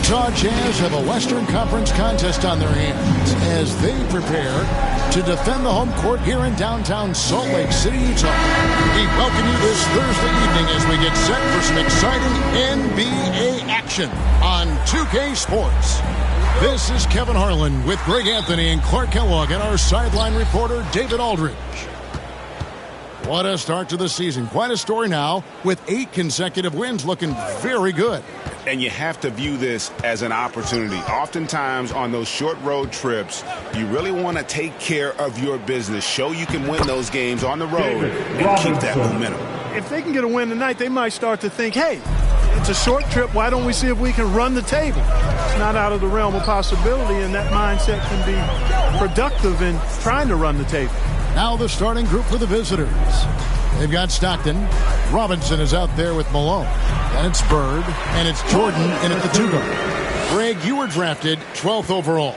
Utah Jazz have a Western Conference contest on their hands as they prepare to defend the home court here in downtown Salt Lake City, Utah. We welcome you this Thursday evening as we get set for some exciting NBA action on 2K Sports. This is Kevin Harlan with Greg Anthony and Clark Kellogg and our sideline reporter David Aldridge. What a start to the season. Quite a story now with 8 consecutive wins looking very good. And you have to view this as an opportunity. Oftentimes on those short road trips, you really want to take care of your business. Show you can win those games on the road and keep that momentum. If they can get a win tonight, they might start to think, hey, it's a short trip. Why don't we see if we can run the table? It's not out of the realm of possibility, and that mindset can be productive in trying to run the table. Now the starting group for the visitors. They've got Stockton. Robinson is out there with Malone. And it's Bird. And it's Jordan in at the 2 guard. Greg, you were drafted 12th overall.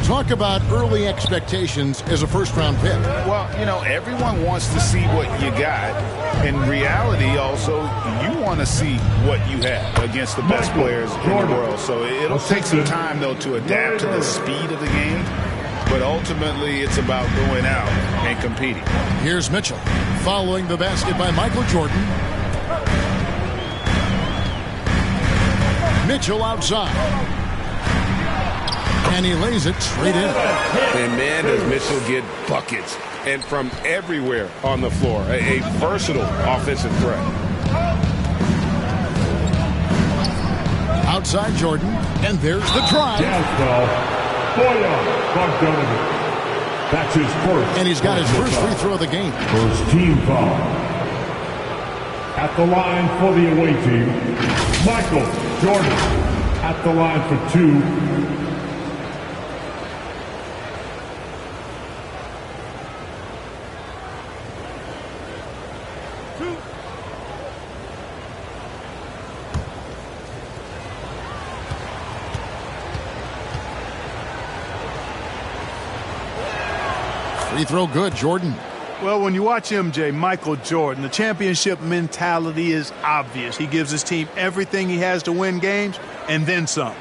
Talk about early expectations as a first-round pick. Well, you know, everyone wants to see what you got. In reality, also, you want to see what you have against the best players in the world. So it'll take some time, though, to adapt to the speed of the game. But ultimately, it's about going out and competing. Here's Mitchell following the basket by Michael Jordan. Mitchell outside. And he lays it straight in. And man, does Mitchell get buckets. And from everywhere on the floor. A versatile offensive threat. Outside Jordan. And there's the drive. That's his first. And he's got his first free throw of the game. First team foul. At the line for the away team, Michael Jordan. At the line for 2. Free throw good, Jordan. Well, when you watch MJ, Michael Jordan, the championship mentality is obvious. He gives his team everything he has to win games, and then some.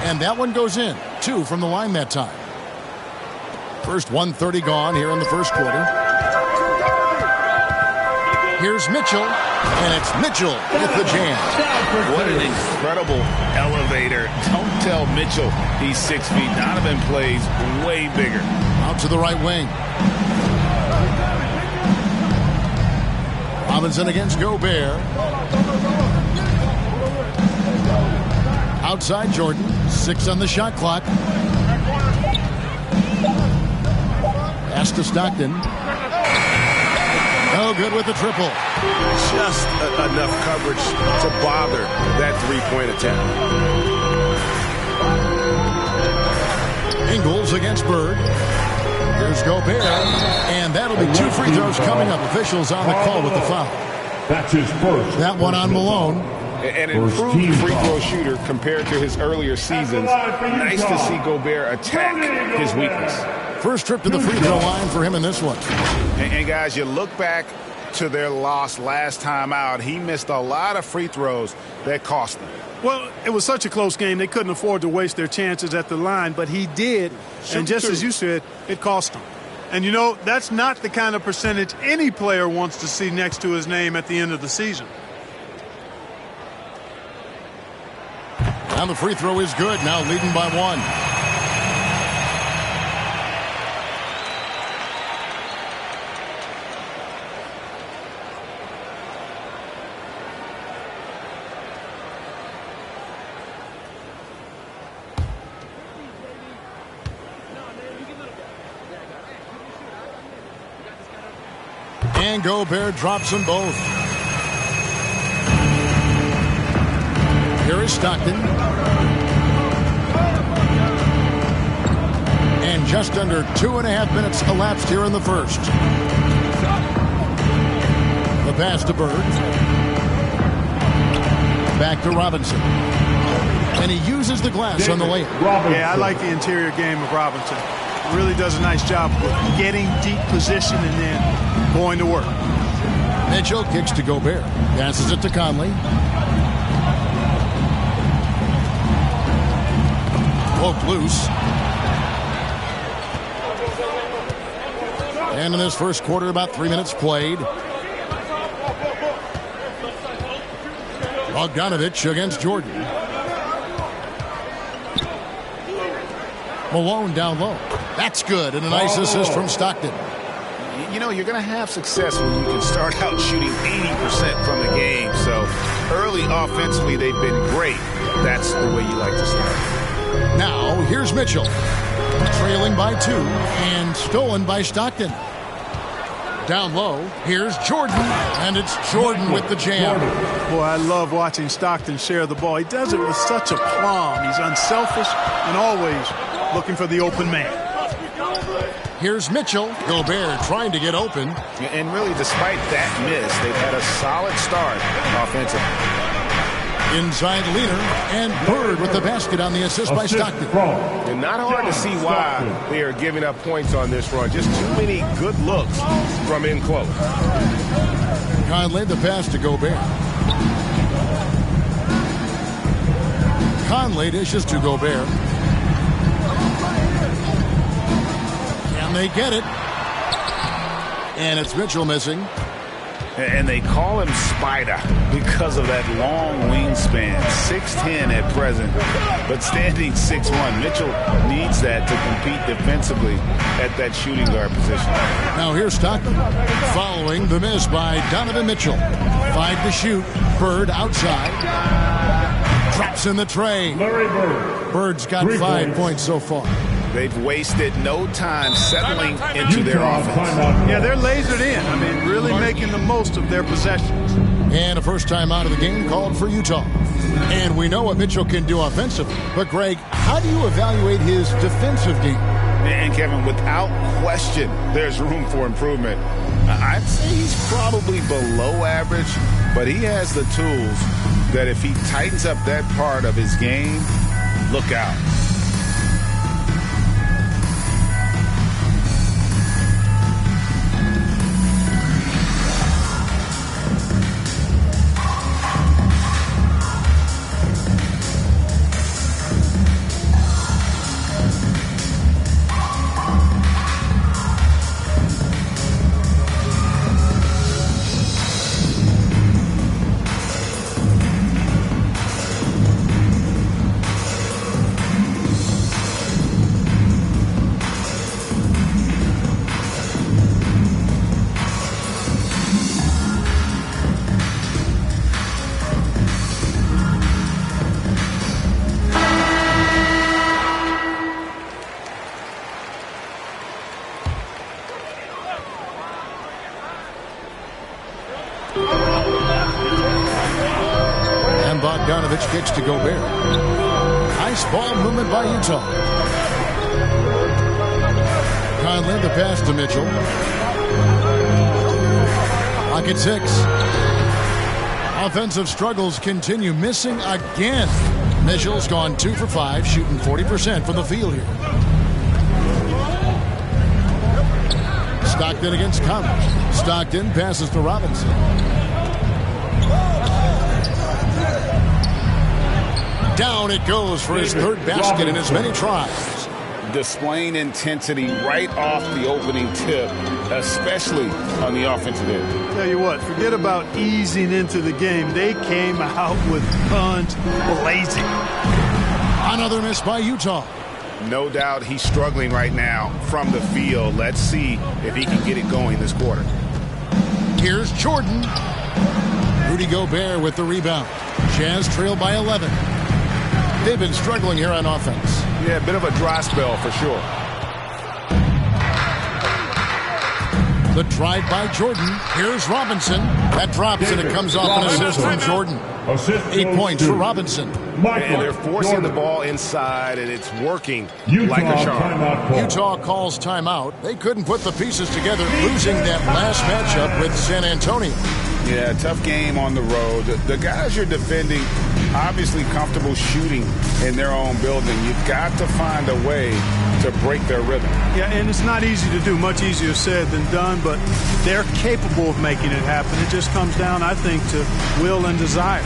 And that one goes in. 2 from the line that time. First 1:30 gone here in the first quarter. Here's Mitchell, and it's Mitchell with the jam. What an incredible elevator. Don't tell Mitchell he's 6 feet. Donovan plays way bigger. Out to the right wing. Robinson against Gobert. Outside Jordan. 6 on the shot clock. Pass to Stockton. No good with the triple. Just enough coverage to bother that three-point attempt. Ingles against Bird. Here's Gobert. And that'll be 2 free throws coming up. Officials on the call with the foul. That's his first. That one on Malone. An improved free throw shooter compared to his earlier seasons. Nice to see Gobert attack his weakness. First trip to the free throw line for him in this one. And guys, you look back to their loss last time out. He missed a lot of free throws that cost them. Well, it was such a close game, they couldn't afford to waste their chances at the line, but he did. And just as you said, it cost him. And, you know, that's not the kind of percentage any player wants to see next to his name at the end of the season. Now the free throw is good, now leading by 1. And Gobert drops them both. Here is Stockton. And just under 2.5 minutes elapsed here in the first. The pass to Bird. Back to Robinson. And he uses the glass on the layup. Yeah, I like the interior game of Robinson. really does a nice job with getting deep position and then going to work. Mitchell kicks to Gobert. Passes it to Conley. Poked loose. And in this first quarter, about 3 minutes played. Bogdanovich against Jordan. Malone down low. That's good. And a nice assist from Stockton. You know, you're going to have success when you can start out shooting 80% from the game. So early offensively, they've been great. That's the way you like to start. Now, here's Mitchell. Trailing by 2 and stolen by Stockton. Down low, here's Jordan, and it's Jordan with the jam. Boy, I love watching Stockton share the ball. He does it with such aplomb. He's unselfish and always looking for the open man. Here's Mitchell. Gobert trying to get open. And really, despite that miss, they've had a solid start offensively. Inside Leaner, and Bird with the basket on the assist by Stockton. And not hard to see why they are giving up points on this run. Just too many good looks from in close. Conley the pass to Gobert. Conley dishes to Gobert. Can they get it? And it's Mitchell missing. And they call him Spider because of that long wingspan. 6'10" at present, but standing 6'1". Mitchell needs that to compete defensively at that shooting guard position. Now here's Stockton following the miss by Donovan Mitchell. 5 to shoot. Bird outside. Drops in the tray. Larry Bird. Bird's got 5 points so far. They've wasted no time settling into their offense. Yeah, they're lasered in. I mean, really making the most of their possessions. And a first time out of the game called for Utah. And we know what Mitchell can do offensively. But, Greg, how do you evaluate his defensive game? And, Kevin, without question, there's room for improvement. I'd say he's probably below average, but he has the tools that if he tightens up that part of his game, look out. And Bogdanovich kicks to Gobert. Nice ball movement by Utah. Conley the pass to Mitchell. Clock at 6. Offensive struggles continue, missing again. Mitchell's gone 2 for 5, shooting 40% from the field here. Stockton against Conley. Stockton passes to Robinson. Down it goes for his third basket in as many tries. Displaying intensity right off the opening tip, especially on the offensive end. Tell you what, forget about easing into the game. They came out with guns blazing. Another miss by Utah. No doubt he's struggling right now from the field. Let's see if he can get it going this quarter. Here's Jordan. Rudy Gobert with the rebound. Jazz trail by 11. They've been struggling here on offense. Yeah, a bit of a dry spell for sure. The drive by Jordan. Here's Robinson. That drops and it comes off an assist from Jordan. 8 points for Robinson. And they're forcing the ball inside, and it's working like a charm. Utah calls timeout. They couldn't put the pieces together, losing that last matchup with San Antonio. Yeah, tough game on the road. The guys you're defending obviously comfortable shooting in their own building. You've got to find a way to break their rhythm. Yeah, and it's not easy to do. Much easier said than done, but they're capable of making it happen. It just comes down, I think, to will and desire.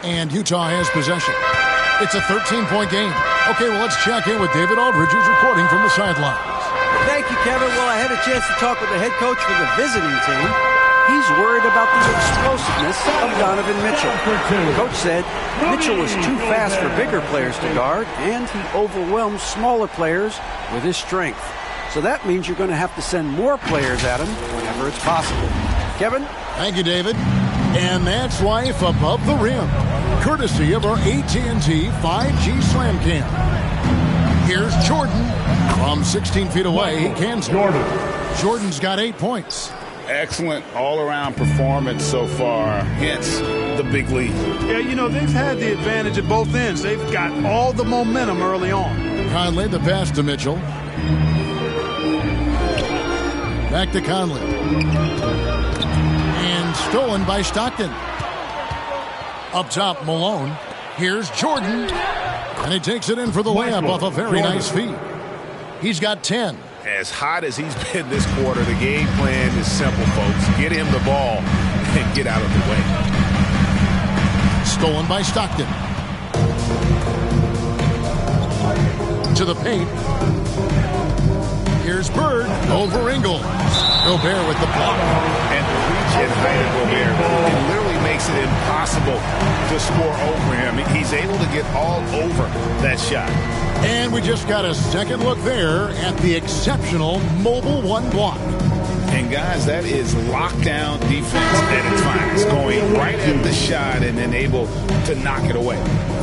And Utah has possession. It's a 13-point game. Okay, well, let's check in with David Aldridge, who's reporting from the sidelines. Thank you, Kevin. Well, I had a chance to talk with the head coach for the visiting team. He's worried about the explosiveness of Donovan Mitchell. The coach said Mitchell was too fast for bigger players to guard, and he overwhelms smaller players with his strength. So that means you're going to have to send more players at him whenever it's possible. Kevin? Thank you, David. And that's Life Above the Rim, courtesy of our AT&T 5G Slam Cam. Here's Jordan from 16 feet away. He cans it. Jordan's got 8 points. Excellent all-around performance so far, hence the big lead. Yeah, you know, they've had the advantage at both ends. They've got all the momentum early on. Conley, the pass to Mitchell. Back to Conley. And stolen by Stockton. Up top, Malone. Here's Jordan. And he takes it in for the layup off a very nice feed. He's got 10. As hot as he's been this quarter, the game plan is simple, folks. Get him the ball and get out of the way. Stolen by Stockton. To the paint. Here's Bird over Ingles. Gobert with the block. And the reach and height of Gobert, it literally makes it impossible to score over him. He's able to get all over that shot. And we just got a second look there at the exceptional mobile one block. And guys, that is lockdown defense at its finest. Going right at the shot and then able to knock it away.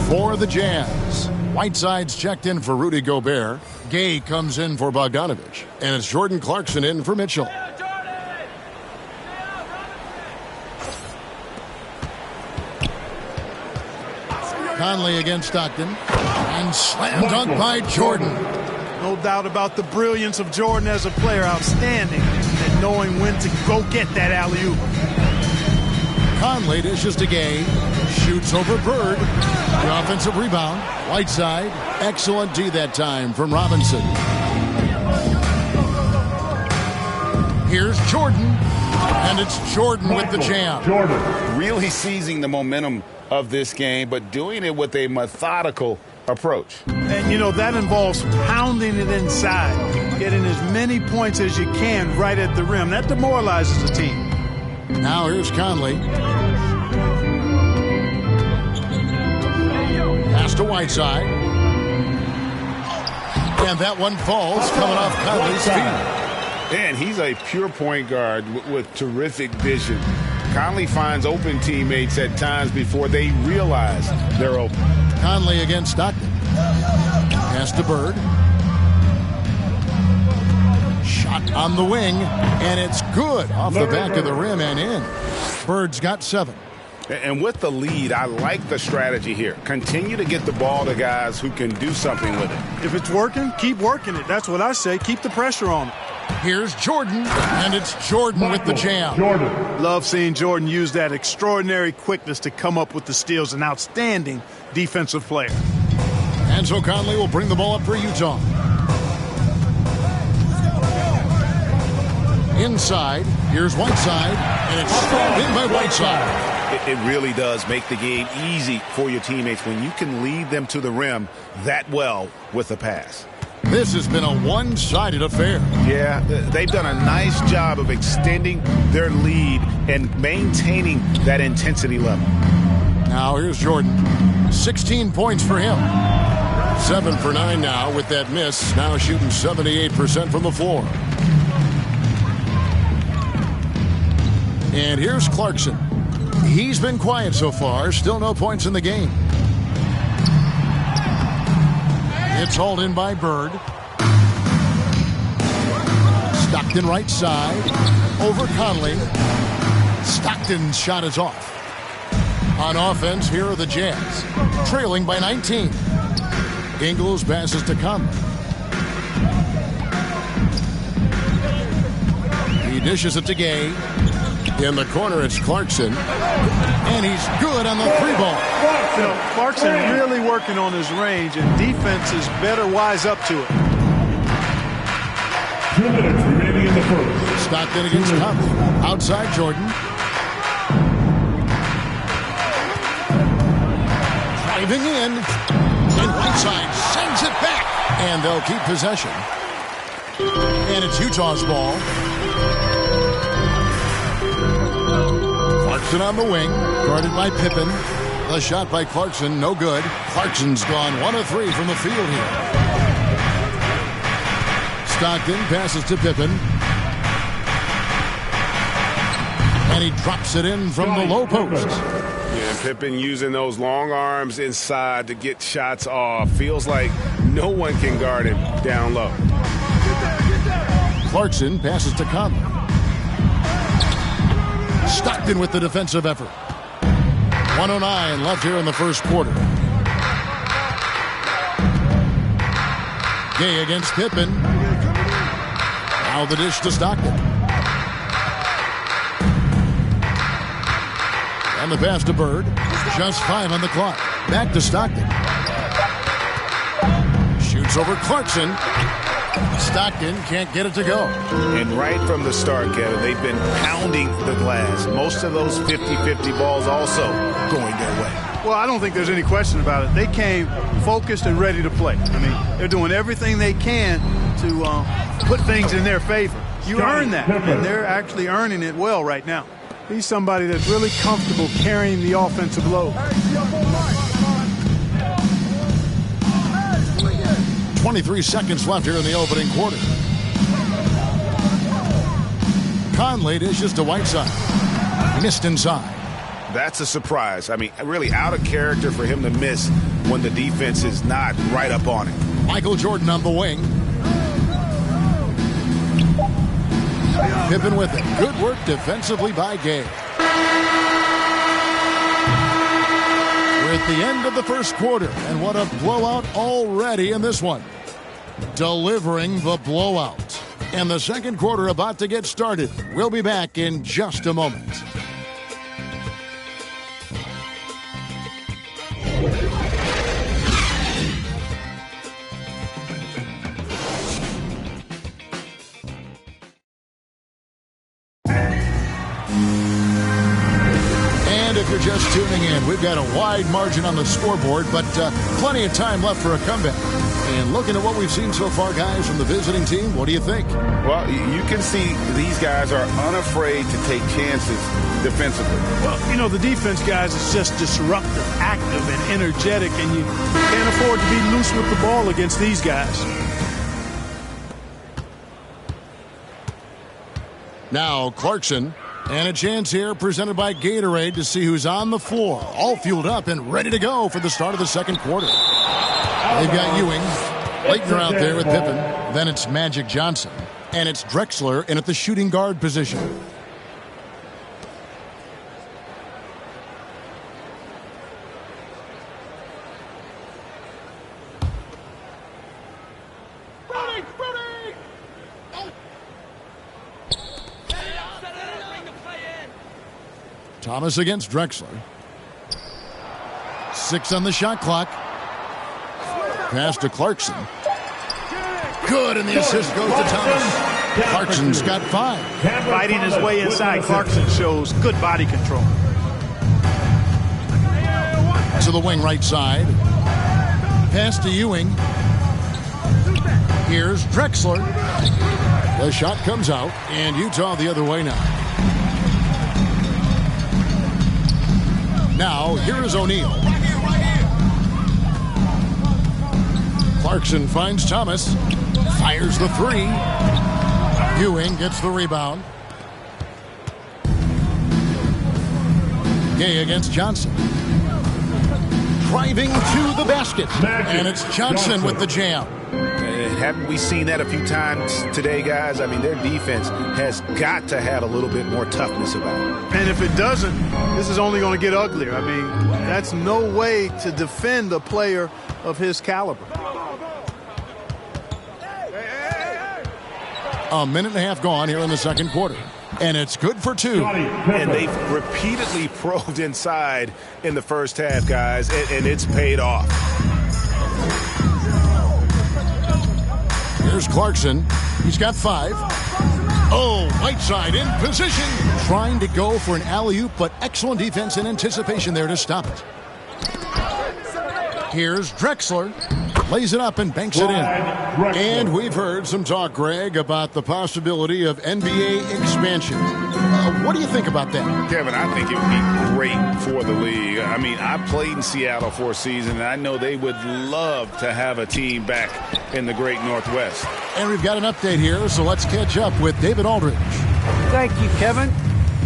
For the Jazz, Whiteside's checked in for Rudy Gobert. Gay comes in for Bogdanovich. And it's Jordan Clarkson in for Mitchell. Conley against Stockton. And slam dunk by Jordan. No doubt about the brilliance of Jordan as a player. Outstanding at knowing when to go get that alley-oop. Conley dishes to Gay. Shoots over Bird. The offensive rebound. Whiteside. Excellent D that time from Robinson. Here's Jordan. And it's Jordan with the jam. Jordan really seizing the momentum of this game, but doing it with a methodical approach. And, you know, that involves pounding it inside, getting as many points as you can right at the rim. That demoralizes the team. Now here's Conley. Pass to Whiteside. And that one falls coming off Conley's feet. And he's a pure point guard with terrific vision. Conley finds open teammates at times before they realize they're open. Conley against Stockton. Pass to Bird. Shot on the wing, and it's good off the back of the rim and in. Bird's got 7. And with the lead, I like the strategy here. Continue to get the ball to guys who can do something with it. If it's working, keep working it. That's what I say. Keep the pressure on it. Here's Jordan, and it's Jordan with the jam. Love seeing Jordan use that extraordinary quickness to come up with the steals. An outstanding defensive player. And so Conley will bring the ball up for Utah. Inside, here's Whiteside, and it's stolen in by Whiteside. It really does make the game easy for your teammates when you can lead them to the rim that well with a pass. This has been a one-sided affair. Yeah, they've done a nice job of extending their lead and maintaining that intensity level. Now here's Jordan. 16 points for him. 7 for 9 now with that miss. Now shooting 78% from the floor. And here's Clarkson. He's been quiet so far. Still no points in the game. It's hauled in by Bird. Stockton right side. Over Conley. Stockton's shot is off. On offense, here are the Jazz. Trailing by 19. Ingles passes to Conley. He dishes it to Gay. In the corner, it's Clarkson. And he's good on the 3-ball. You know, Clarkson really working on his range, and defenses better wise up to it. 2 minutes remaining in the first. Stockton against Conley. Outside Jordan. Driving in. And Whiteside sends it back. And they'll keep possession. And it's Utah's ball. Clarkson on the wing. Guarded by Pippen. The shot by Clarkson, no good. Clarkson's gone 1 of 3 from the field here. Stockton passes to Pippen. And he drops it in from the low post. Yeah, Pippen using those long arms inside to get shots off. Feels like no one can guard him down low. Clarkson passes to Conley. Stockton with the defensive effort. 1:09 left here in the first quarter. Gay against Pippen. Now the dish to Stockton. And the pass to Bird. Just 5 on the clock. Back to Stockton. Shoots over Clarkson. Stockton can't get it to go. And right from the start, Kevin, they've been pounding the glass. Most of those 50-50 balls also going their way. Well, I don't think there's any question about it. They came focused and ready to play. I mean, they're doing everything they can to put things in their favor. You earn that, and they're actually earning it well right now. He's somebody that's really comfortable carrying the offensive load. 23 seconds left here in the opening quarter. Conley dishes to Whiteside. Missed inside. That's a surprise. I mean, really out of character for him to miss when the defense is not right up on it. Michael Jordan on the wing. Pippen with it. Good work defensively by Gay. We're at the end of the first quarter, and what a blowout already in this one. Delivering the blowout. And the second quarter about to get started. We'll be back in just a moment. If you're just tuning in, we've got a wide margin on the scoreboard, but plenty of time left for a comeback. And looking at what we've seen so far, guys, from the visiting team, what do you think? Well, you can see these guys are unafraid to take chances defensively. Well, you know, the defense, guys, is just disruptive, active, and energetic, and you can't afford to be loose with the ball against these guys. Now Clarkson. And a chance here presented by Gatorade to see who's on the floor. All fueled up and ready to go for the start of the second quarter. They've got Ewing. Leitner out there with Pippen. Then it's Magic Johnson. And it's Drexler in at the shooting guard position. Thomas against Drexler. 6 on the shot clock. Pass to Clarkson. Good, and the assist goes to Thomas. Clarkson's got 5. Fighting his way inside, Clarkson shows good body control. To the wing right side. Pass to Ewing. Here's Drexler. The shot comes out, and Utah the other way now. Now, here is O'Neal. Clarkson finds Thomas. Fires the three. Ewing gets the rebound. Gay against Johnson. Driving to the basket. And it's Johnson with the jam. Haven't we seen that a few times today, guys? I mean, their defense has got to have a little bit more toughness about it. And if it doesn't, this is only going to get uglier. I mean, that's no way to defend a player of his caliber. A minute and a half gone here in the second quarter. And it's good for two. And they've repeatedly probed inside in the first half, guys, and it's paid off. Here's Clarkson. He's got 5. Oh, Whiteside in position. Trying to go for an alley-oop, but excellent defense and anticipation there to stop it. Here's Drexler. Lays it up and banks it in. And we've heard some talk, Greg, about the possibility of NBA expansion. What do you think about that? Kevin, I think it would be great for the league. I mean, I played in Seattle for a season, and I know they would love to have a team back in the great Northwest. And we've got an update here, so let's catch up with David Aldridge. Thank you, Kevin.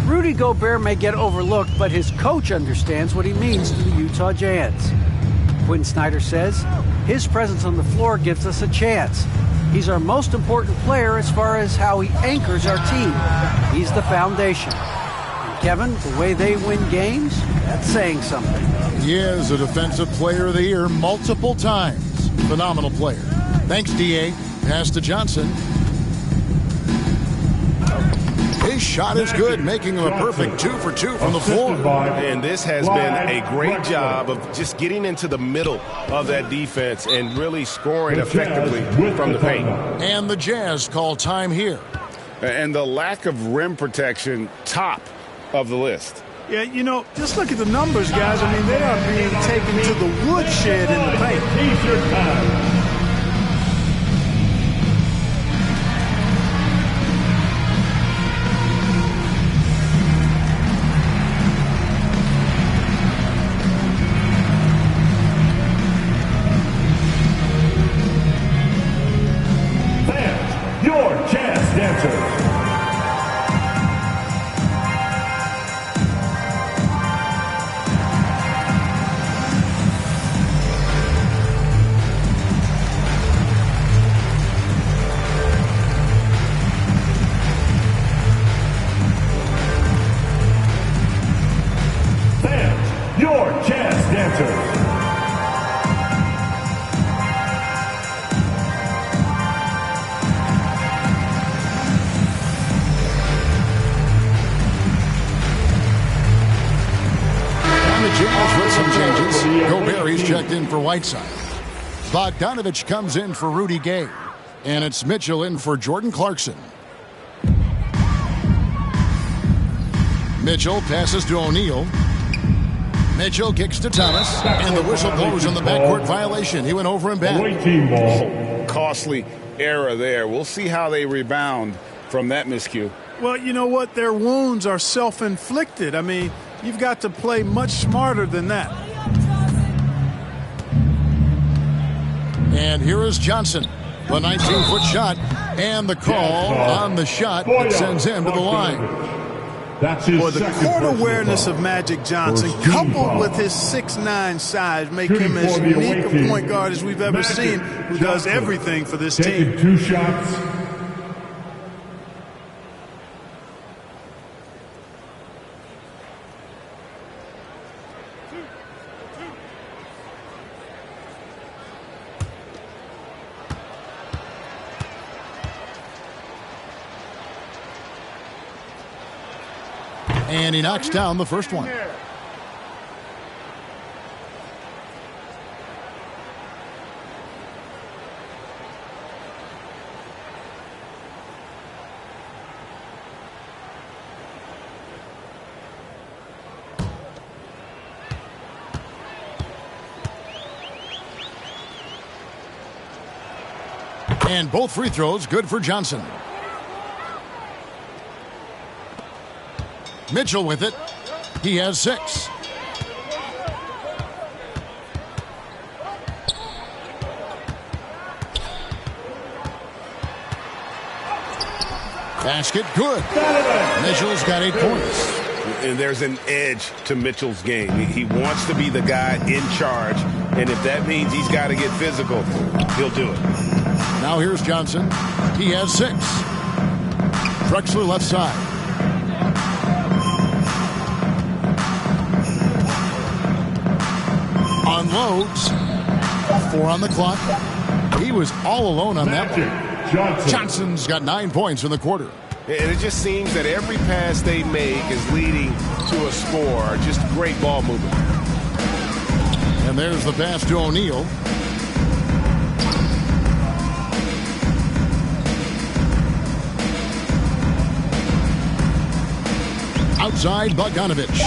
Rudy Gobert may get overlooked, but his coach understands what he means to the Utah Jazz. Quinn Snyder says, his presence on the floor gives us a chance. He's our most important player as far as how he anchors our team. He's the foundation. And Kevin, the way they win games, that's saying something. He is a Defensive Player of the Year multiple times. Phenomenal player. Thanks, D.A. Pass to Johnson. His shot is good, making him a perfect 2 for 2 from the floor. And this has been a great job of just getting into the middle of that defense and really scoring effectively from the paint. And the Jazz call time here. And the lack of rim protection, top of the list. Yeah, you know, just look at the numbers, guys. I mean, they are being taken to the woodshed in the paint. For Whiteside. Bogdanovich comes in for Rudy Gay. And it's Mitchell in for Jordan Clarkson. Mitchell passes to O'Neal. Mitchell kicks to Thomas. And the whistle blows on the backcourt violation. He went over and back. Costly error there. We'll see how they rebound from that miscue. Well, you know what? Their wounds are self-inflicted. I mean, you've got to play much smarter than that. And here is Johnson, the 19-foot shot, and the call on the shot that sends him to the line. Well, the court awareness of Magic Johnson, coupled with his 6'9" size, make him as unique a point guard as we've ever seen, who does everything for this team. 2 shots. And he knocks down the first one. And both free throws good for Johnson. Mitchell with it. He has 6. Basket good. Mitchell's got 8 points. And there's an edge to Mitchell's game. He wants to be the guy in charge, and if that means he's got to get physical, he'll do it. Now here's Johnson. He has 6. Drexler left side. Unloads. 4 on the clock. He was all alone on that one. Johnson's got 9 points in the quarter. And it just seems that every pass they make is leading to a score. Just great ball movement. And there's the pass to O'Neal. Outside, Bogdanovich.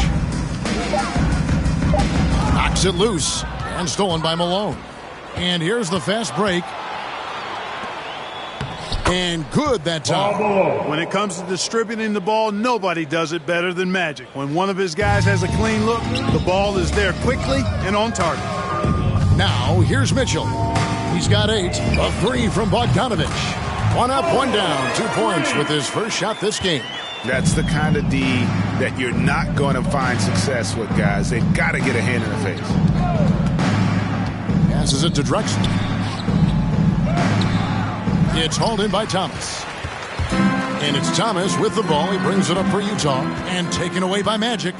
Knocks it loose. And stolen by Malone. And here's the fast break. And good that time. When it comes to distributing the ball, nobody does it better than Magic. When one of his guys has a clean look, the ball is there quickly and on target. Now, here's Mitchell. He's got 8. A 3 from Bogdanovich. 1 up, 1 down. 2 points with his first shot this game. That's the kind of D that you're not going to find success with, guys. They've got to get a hand in the face. Passes it to Drexler. It's hauled in by Thomas. And it's Thomas with the ball. He brings it up for Utah and taken away by Magic.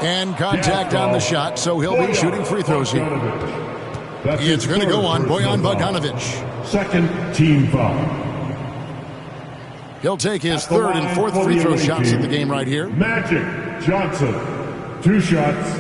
And contact on the shot, so he'll be shooting free throws here. It's going to go on Bojan Bogdanovich. Second team foul. He'll take his third and fourth free throw shots of the game right here. Magic Johnson. 2 shots.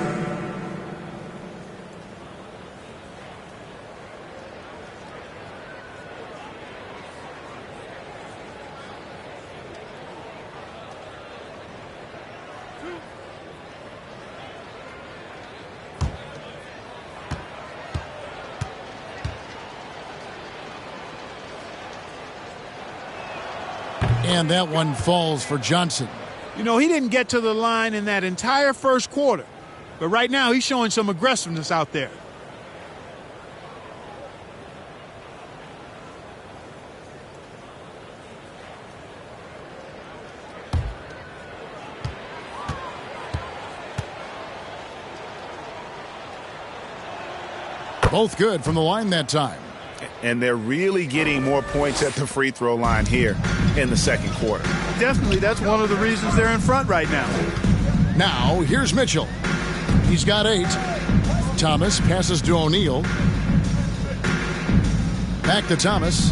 And that one falls for Johnson. You know, he didn't get to the line in that entire first quarter. But right now, he's showing some aggressiveness out there. Both good from the line that time. And they're really getting more points at the free throw line here in the second quarter. Definitely, that's one of the reasons they're in front right now. Now, here's Mitchell. He's got 8. Thomas passes to O'Neal. Back to Thomas.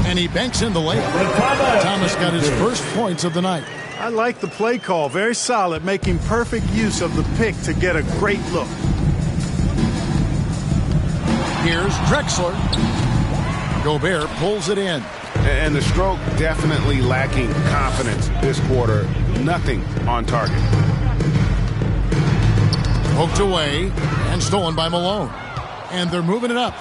And he banks in the layup. Thomas got his first points of the night. I like the play call. Very solid, making perfect use of the pick to get a great look. Here's Drexler. Gobert pulls it in. And the stroke definitely lacking confidence this quarter. Nothing on target. Poked away and stolen by Malone. And they're moving it up.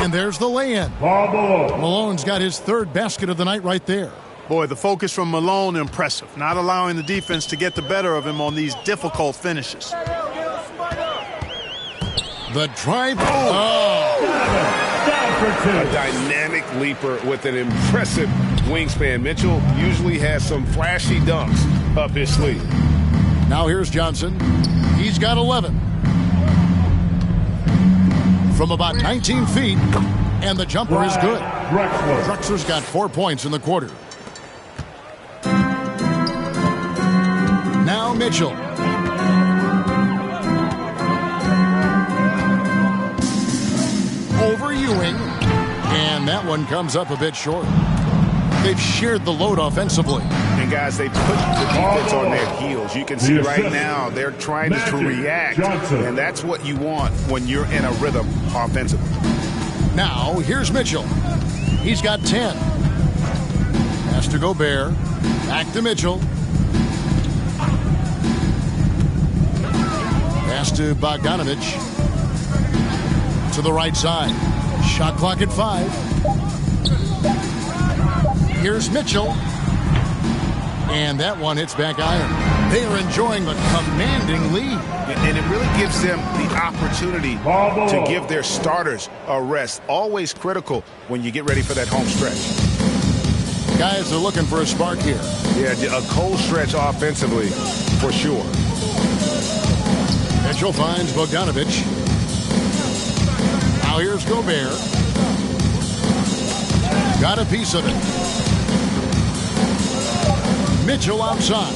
And there's the lay-in. Malone's got his third basket of the night right there. Boy, the focus from Malone, impressive. Not allowing the defense to get the better of him on these difficult finishes. The drive. A dynamic leaper with an impressive wingspan. Mitchell usually has some flashy dunks up his sleeve. Now here's Johnson. He's got 11. From about 19 feet, and the jumper is good. Drexler's got 4 points in the quarter. Now Mitchell. Over Ewing. And that one comes up a bit short. They've shared the load offensively. And guys, they put the defense on their heels. You can see right now they're trying to react. And that's what you want when you're in a rhythm offensively. Now, here's Mitchell. He's got 10. Pass to Gobert. Back to Mitchell. Pass to Bogdanovich. To the right side. Shot clock at 5. Here's Mitchell. And that one hits back iron. They are enjoying a commanding lead. And it really gives them the opportunity to give their starters a rest. Always critical when you get ready for that home stretch. Guys are looking for a spark here. Yeah, a cold stretch offensively for sure. Mitchell finds Bogdanovic. Now here's Gobert. Got a piece of it. Mitchell outside.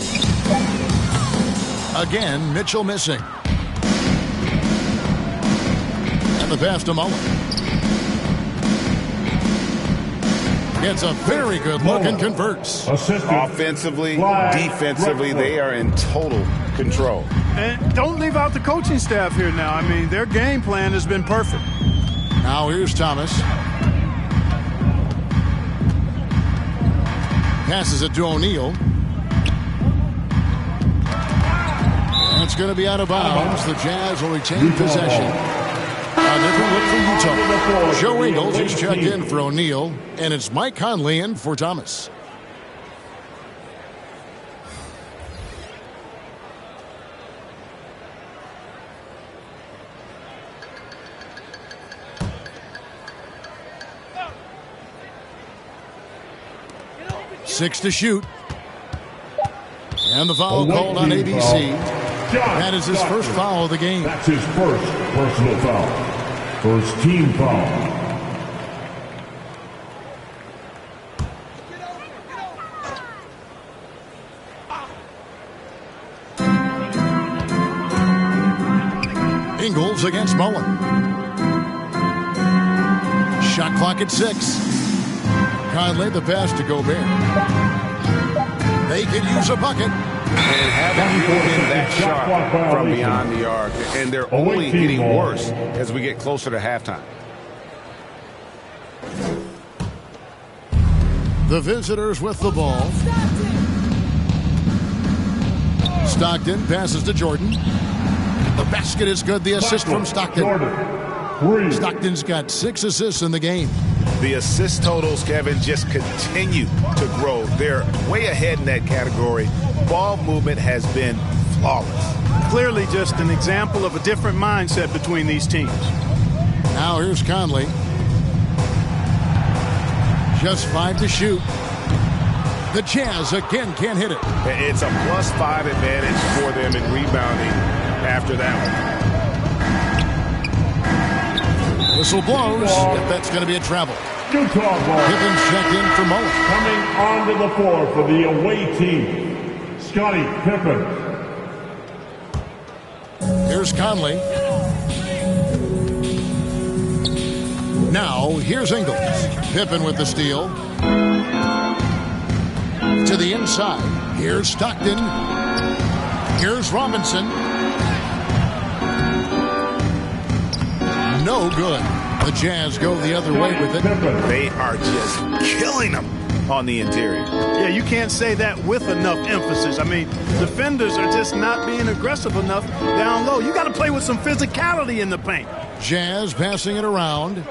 Again, Mitchell missing. And the pass to Mullen. Gets a very good look and converts. Offensively, defensively, they are in total control. And don't leave out the coaching staff here now. I mean, their game plan has been perfect. Now here's Thomas. Passes it to O'Neal. It's going to be out of bounds. The Jazz will retain possession. A different look for Utah. Joe Ingles is checked in for O'Neal, and it's Mike Conley in for Thomas. Six to shoot. And the foul called on ABC. That is his first foul of the game. That's his first personal foul. First team foul. Ingles against Mullen. Shot clock at 6. Conley the pass to Gobert. They could use a bucket. And haven't been that sharp from beyond the arc. And they're only getting worse as we get closer to halftime. The visitors with the ball. Stockton passes to Jordan. The basket is good. The assist from Stockton. Stockton's got 6 assists in the game. The assist totals, Kevin, just continue to grow. They're way ahead in that category. Ball movement has been flawless. Clearly just an example of a different mindset between these teams. Now here's Conley. Just 5 to shoot. The Jazz again can't hit it. It's a +5 advantage for them in rebounding after that one. Whistle blows. If that's going to be a travel. Utah ball. Pippen checked in for Mullen. Coming onto the floor for the away team, Scottie Pippen. Here's Conley. Now, here's Ingles. Pippen with the steal. To the inside. Here's Stockton. Here's Robinson. No good. The Jazz go the other way with it. They are just killing them on the interior. Yeah, you can't say that with enough emphasis. I mean, defenders are just not being aggressive enough down low. You got to play with some physicality in the paint. Jazz passing it around.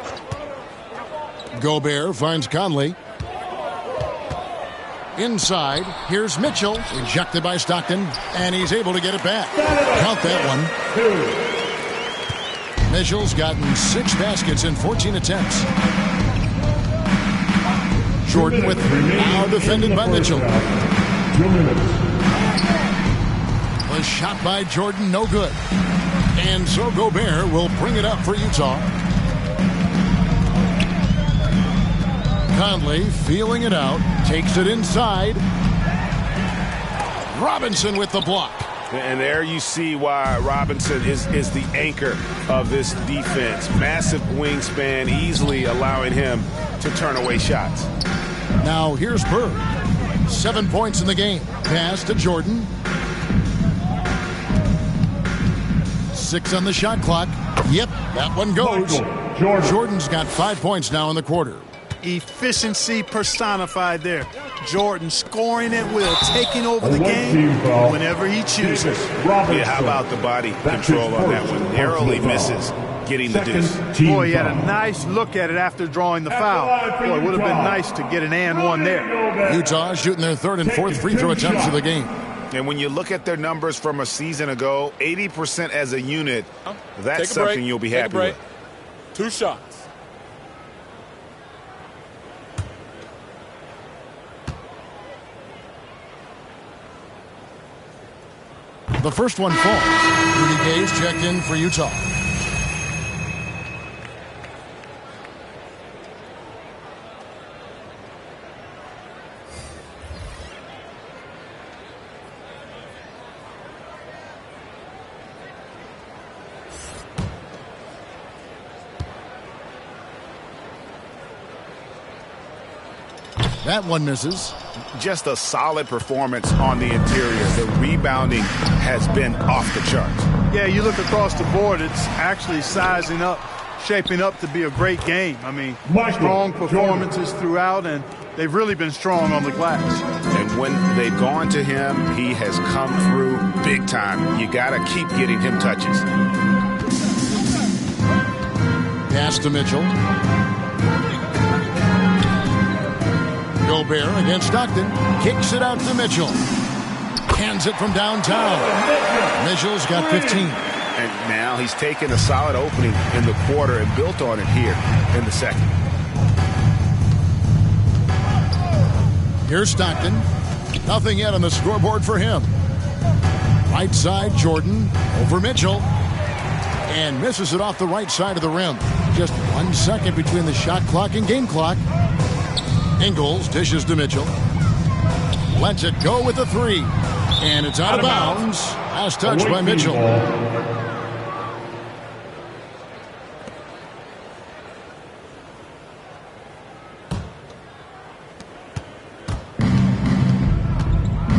Gobert finds Conley. Inside, here's Mitchell. Ejected by Stockton, and he's able to get it back. Count that one. Mitchell's gotten 6 baskets in 14 attempts. Jordan with now defended by Mitchell. 2 minutes. A shot by Jordan, no good. And so Gobert will bring it up for Utah. Conley feeling it out, takes it inside. Robinson with the block. And there you see why Robinson is the anchor of this defense. Massive wingspan, easily allowing him to turn away shots. Now here's Bird. 7 points in the game. Pass to Jordan. 6 on the shot clock. Yep, that one goes. Jordan's got 5 points now in the quarter. Efficiency personified there. Jordan scoring at will, taking over the game whenever he chooses. Yeah, how about the body control on that one? Narrowly misses getting the deuce. Boy, he had a nice look at it after drawing the foul. Boy, it would have been nice to get an and one there. Utah shooting their third and fourth free throw attempts of the game. And when you look at their numbers from a season ago, 80% as a unit, that's something you'll be happy with. 2 shots. The first one falls. Rudy Gay's checked in for Utah. That one misses. Just a solid performance on the interior. The rebounding has been off the charts. Yeah, you look across the board, it's actually sizing up, shaping up to be a great game. I mean, strong performances throughout, and they've really been strong on the glass. And when they've gone to him, he has come through big time. You got to keep getting him touches. Pass to Mitchell. Gobert against Stockton. Kicks it out to Mitchell. Hands it from downtown. Mitchell's got 15. And now he's taken a solid opening in the quarter and built on it here in the second. Here's Stockton. Nothing yet on the scoreboard for him. Right side, Jordan over Mitchell. And misses it off the right side of the rim. Just 1 second between the shot clock and game clock. Ingles dishes to Mitchell. Lets it go with the 3. And it's out of bounds. Last touch by Mitchell.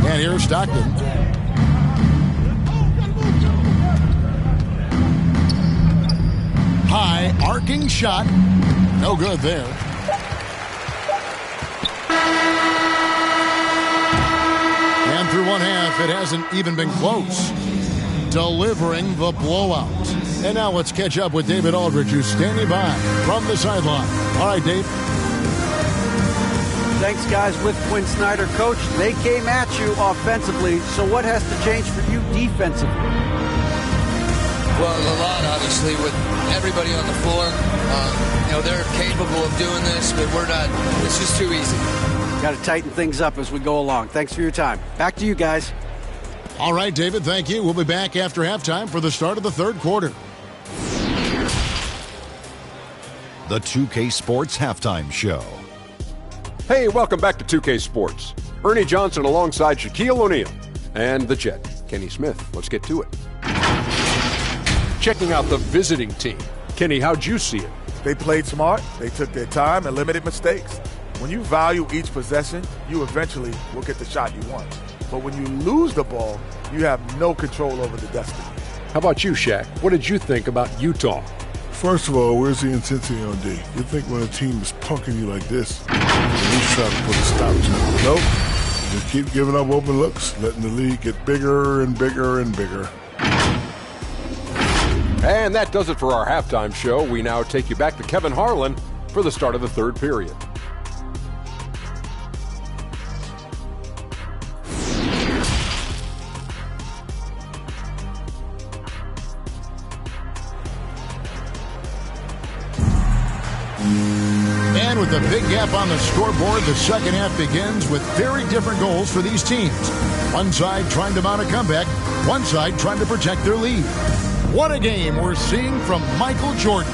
And here's Stockton. High arcing shot. No good there. And through one half, it hasn't even been close. Delivering the blowout. And now let's catch up with David Aldridge, who's standing by from the sideline. All right, Dave. Thanks, guys. With Quinn Snyder, Coach, they came at you offensively. So what has to change for you defensively? Well, a lot, obviously, with everybody on the floor. They're capable of doing this, but we're not. It's just too easy. Got to tighten things up as we go along. Thanks for your time. Back to you guys. All right, David, thank you. We'll be back after halftime for the start of the third quarter. The 2K Sports Halftime Show. Hey, welcome back to 2K Sports. Ernie Johnson alongside Shaquille O'Neal and the Jet, Kenny Smith. Let's get to it. Checking out the visiting team. Kenny, how'd you see it? They played smart. They took their time and limited mistakes. When you value each possession, you eventually will get the shot you want. But when you lose the ball, you have no control over the destiny. How about you, Shaq? What did you think about Utah? First of all, where's the intensity on D? You think when a team is punking you like this, at least try to put a stop to it. Nope. Just keep giving up open looks, letting the lead get bigger and bigger and bigger. And that does it for our halftime show. We now take you back to Kevin Harlan for the start of the third period. And with a big gap on the scoreboard, the second half begins with very different goals for these teams. One side trying to mount a comeback, one side trying to protect their lead. What a game we're seeing from Michael Jordan.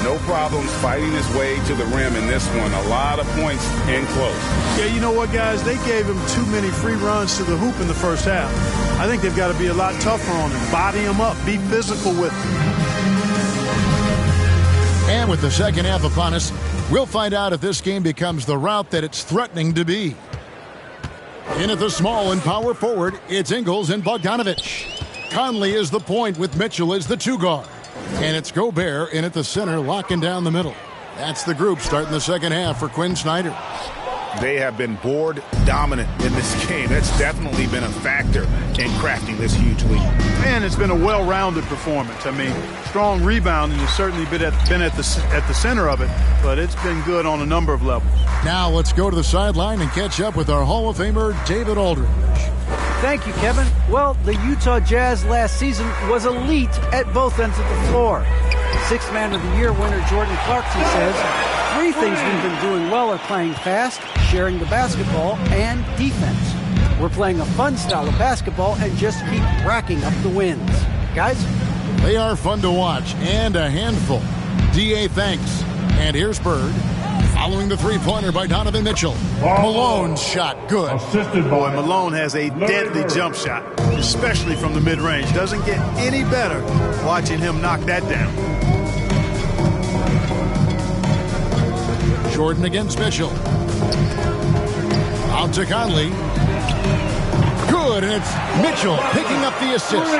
No problems fighting his way to the rim in this one. A lot of points and close. Yeah, you know what, guys? They gave him too many free runs to the hoop in the first half. I think they've got to be a lot tougher on him. Body him up. Be physical with him. And with the second half upon us, we'll find out if this game becomes the route that it's threatening to be. In at the small and power forward, it's Ingles and Bogdanovich. Conley is the point with Mitchell as the 2-guard. And it's Gobert in at the center, locking down the middle. That's the group starting the second half for Quinn Snyder. they have been board dominant in this game. That's definitely been a factor in crafting this huge lead. And it's been a well-rounded performance. I mean, strong rebounding has certainly been at the center of it, but it's been good on a number of levels. Now let's go to the sideline and catch up with our Hall of Famer, David Aldridge. Thank you, Kevin. Well, the Utah Jazz last season was elite at both ends of the floor. Sixth Man of the Year winner Jordan Clarkson says, 3 things we've been doing well are playing fast, sharing the basketball, and defense. We're playing a fun style of basketball and just keep racking up the wins. Guys? They are fun to watch and a handful. D.A. thanks. And here's Bird. Following the three-pointer by Donovan Mitchell. Malone's shot, good. Boy, Malone has a deadly jump shot, especially from the mid-range. Doesn't get any better watching him knock that down. Jordan against Mitchell. Out to Conley. Good, and it's Mitchell picking up the assist.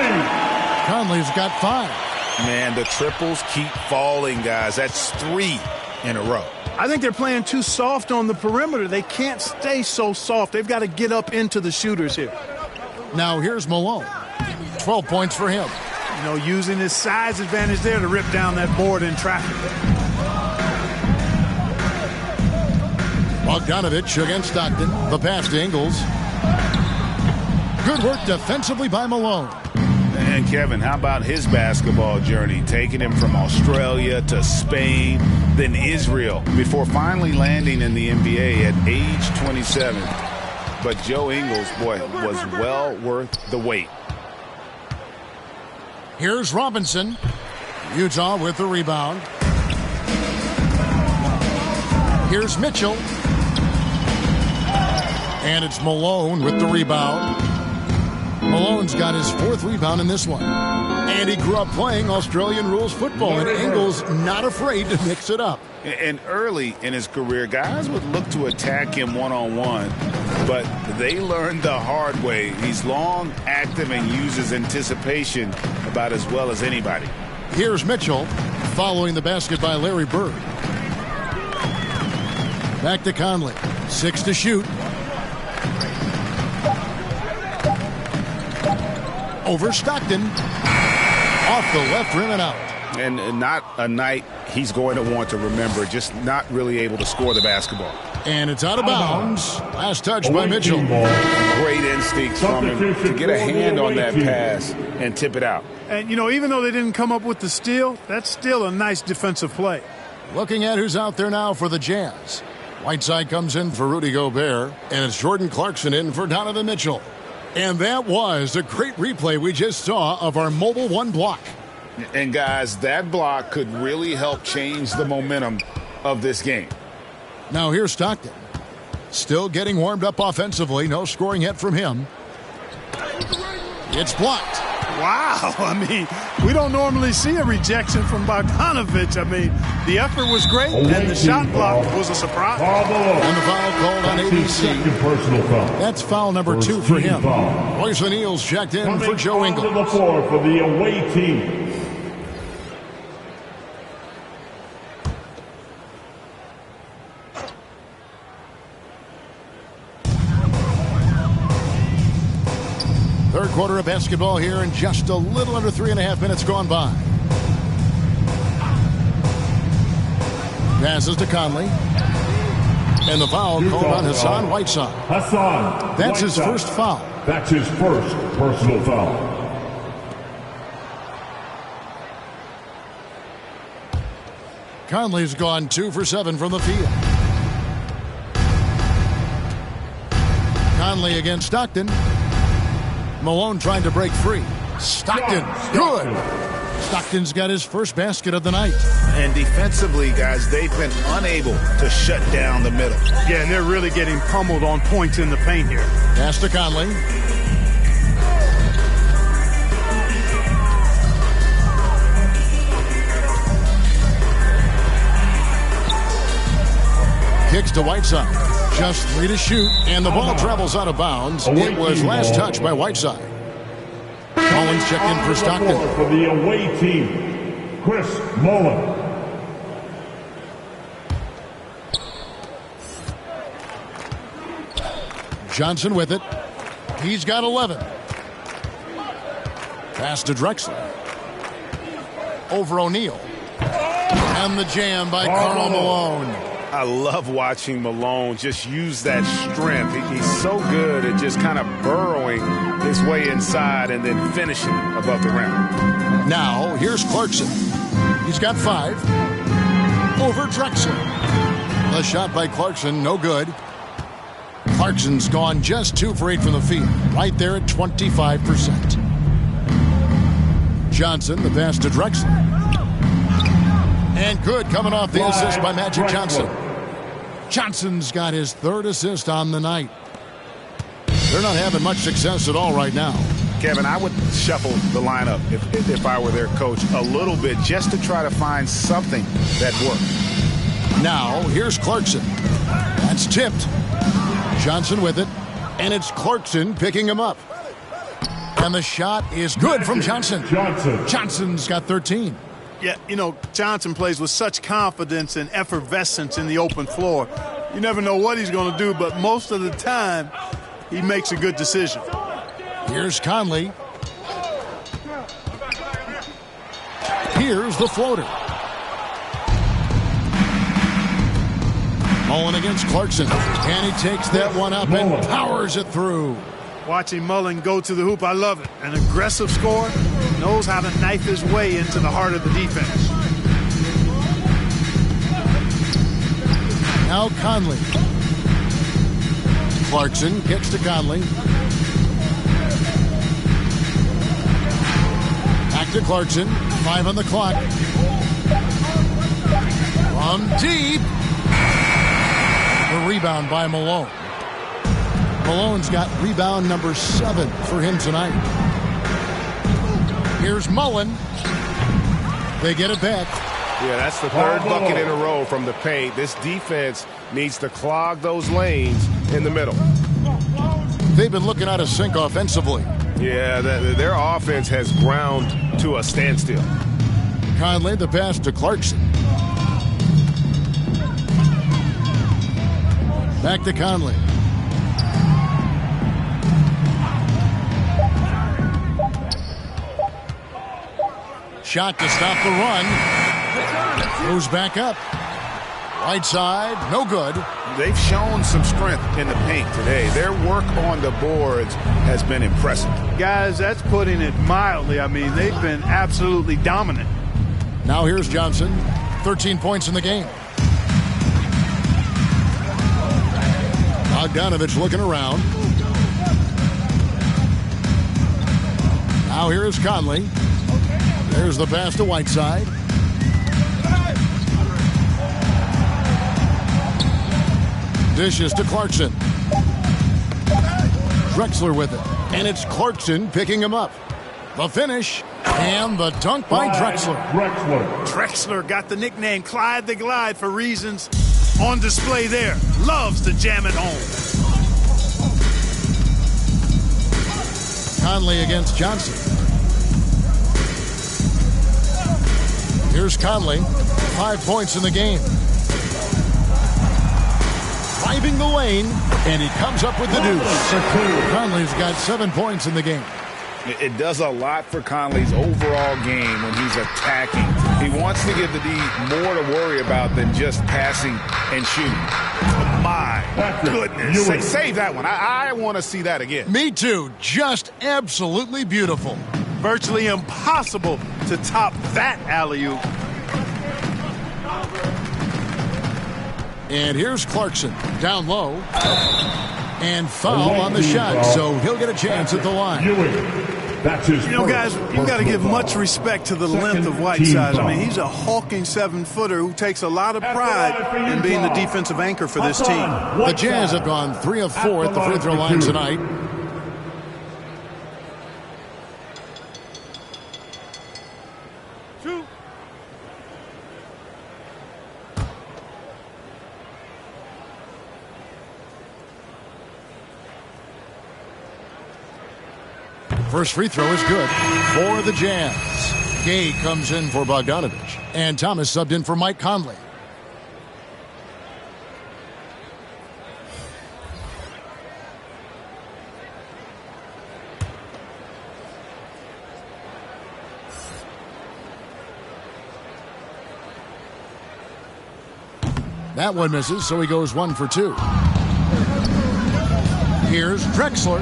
Conley's got 5. Man, the triples keep falling, guys. That's 3 in a row. I think they're playing too soft on the perimeter. They can't stay so soft. They've got to get up into the shooters here. Now here's Malone. 12 points for him. You know, using his size advantage there to rip down that board in traffic. Bogdanovich against Stockton. The pass to Ingles. Good work defensively by Malone. And Kevin, how about his basketball journey? Taking him from Australia to Spain, then Israel, before finally landing in the NBA at age 27. But Joe Ingles, boy, was well worth the wait. Here's Robinson. Utah with the rebound. Here's Mitchell. And it's Malone with the rebound. Malone's got his 4th rebound in this one. And he grew up playing Australian rules football, and Ingles not afraid to mix it up. And early in his career, guys would look to attack him one-on-one, but they learned the hard way. He's long, active, and uses anticipation about as well as anybody. Here's Mitchell following the basket by Larry Bird. Back to Conley. 6 to shoot. Over Stockton. Off the left rim and out. And not a night he's going to want to remember, just not really able to score the basketball. And it's out of bounds. Last touch by Mitchell. Great instincts from him to get a hand on that pass and tip it out. And, you know, even though they didn't come up with the steal, that's still a nice defensive play. Looking at who's out there now for the Jazz. Whiteside comes in for Rudy Gobert, and it's Jordan Clarkson in for Donovan Mitchell. And that was a great replay we just saw of our Mobile One block. And, guys, that block could really help change the momentum of this game. Now here's Stockton. Still getting warmed up offensively. No scoring yet from him. It's blocked. Wow. I mean, we don't normally see a rejection from Bogdanovich. I mean, the effort was great, and the shot block was a surprise. And the foul called on ABC. Personal foul. That's foul number 2 for him. Royce O'Neal's checked in for Joe Ingles. To the floor for the away team. Third quarter of basketball here, and just a little under 3.5 minutes gone by. Passes to Conley. And the foul called on Hassan Whiteside. That's his first foul. That's his first personal foul. Conley's gone 2 for 7 from the field. Conley against Stockton. Malone trying to break free. Stockton, good. Stockton's got his first basket of the night. And defensively, guys, they've been unable to shut down the middle. Yeah, and they're really getting pummeled on points in the paint here. Pass to Conley. Kicks to Whiteside. Just 3 to shoot, and the ball travels out of bounds. It was last touched by Whiteside. Mullins checked in for Stockton. For the away team, Chris Mullin. Johnson with it. He's got 11. Pass to Drexler. Over O'Neal. And the jam by Karl Malone. I love watching Malone just use that strength. He's so good at just kind of burrowing his way inside and then finishing above the rim. Now, here's Clarkson. He's got 5. Over Drexler. The shot by Clarkson, no good. Clarkson's gone just 2 for 8 from the field. Right there at 25%. Johnson, the pass to Drexler. And good coming off the assist by Magic Johnson. Johnson's got his 3rd assist on the night. They're not having much success at all right now. Kevin, I would shuffle the lineup if I were their coach a little bit just to try to find something that worked. Now, here's Clarkson. That's tipped. Johnson with it. And it's Clarkson picking him up. And the shot is good from Johnson. Johnson's got 13. Yeah, you know, Johnson plays with such confidence and effervescence in the open floor. You never know what he's going to do, but most of the time, he makes a good decision. Here's Conley. Here's the floater. Mullen against Clarkson. And he takes that one up and powers it through. Watching Mullen go to the hoop, I love it. An aggressive scorer, knows how to knife his way into the heart of the defense. Now Conley. Clarkson gets to Conley. Back to Clarkson. 5 on the clock. From deep. The rebound by Malone. Malone's got rebound number 7 for him tonight. Here's Mullen. They get it back. Yeah, that's the 3rd bucket in a row from the paint. This defense needs to clog those lanes in the middle. They've been looking out of sync offensively. Yeah, their offense has ground to a standstill. Conley, the pass to Clarkson. Back to Conley. Shot to stop the run. Goes back up. Right side, no good. They've shown some strength in the paint today. Their work on the boards has been impressive. Guys, that's putting it mildly. I mean, they've been absolutely dominant. Now here's Johnson. 13 points in the game. Bogdanovich looking around. Now here is Conley. There's the pass to Whiteside. Dishes to Clarkson. Drexler with it. And it's Clarkson picking him up. The finish and the dunk by Drexler. Drexler got the nickname Clyde the Glide for reasons on display there. Loves to jam it home. Conley against Johnson. Here's Conley. 5 points in the game. Driving the lane, and he comes up with the deuce. Conley's got 7 points in the game. It does a lot for Conley's overall game when he's attacking. He wants to give the D more to worry about than just passing and shooting. My goodness. Save that one. I want to see that again. Me too. Just absolutely beautiful. Virtually impossible to top that alley-oop. And here's Clarkson down low. And foul on the shot, so he'll get a chance at the line. You know, guys, you got to give much respect to the length of Whiteside. I mean, he's a hulking 7-footer who takes a lot of pride in being the defensive anchor for this team. The Jazz have gone 3 of 4 at the free throw line tonight. First free throw is good for the Jazz. Gay comes in for Bogdanovich. And Thomas subbed in for Mike Conley. That one misses, so he goes 1 for 2. Here's Drexler.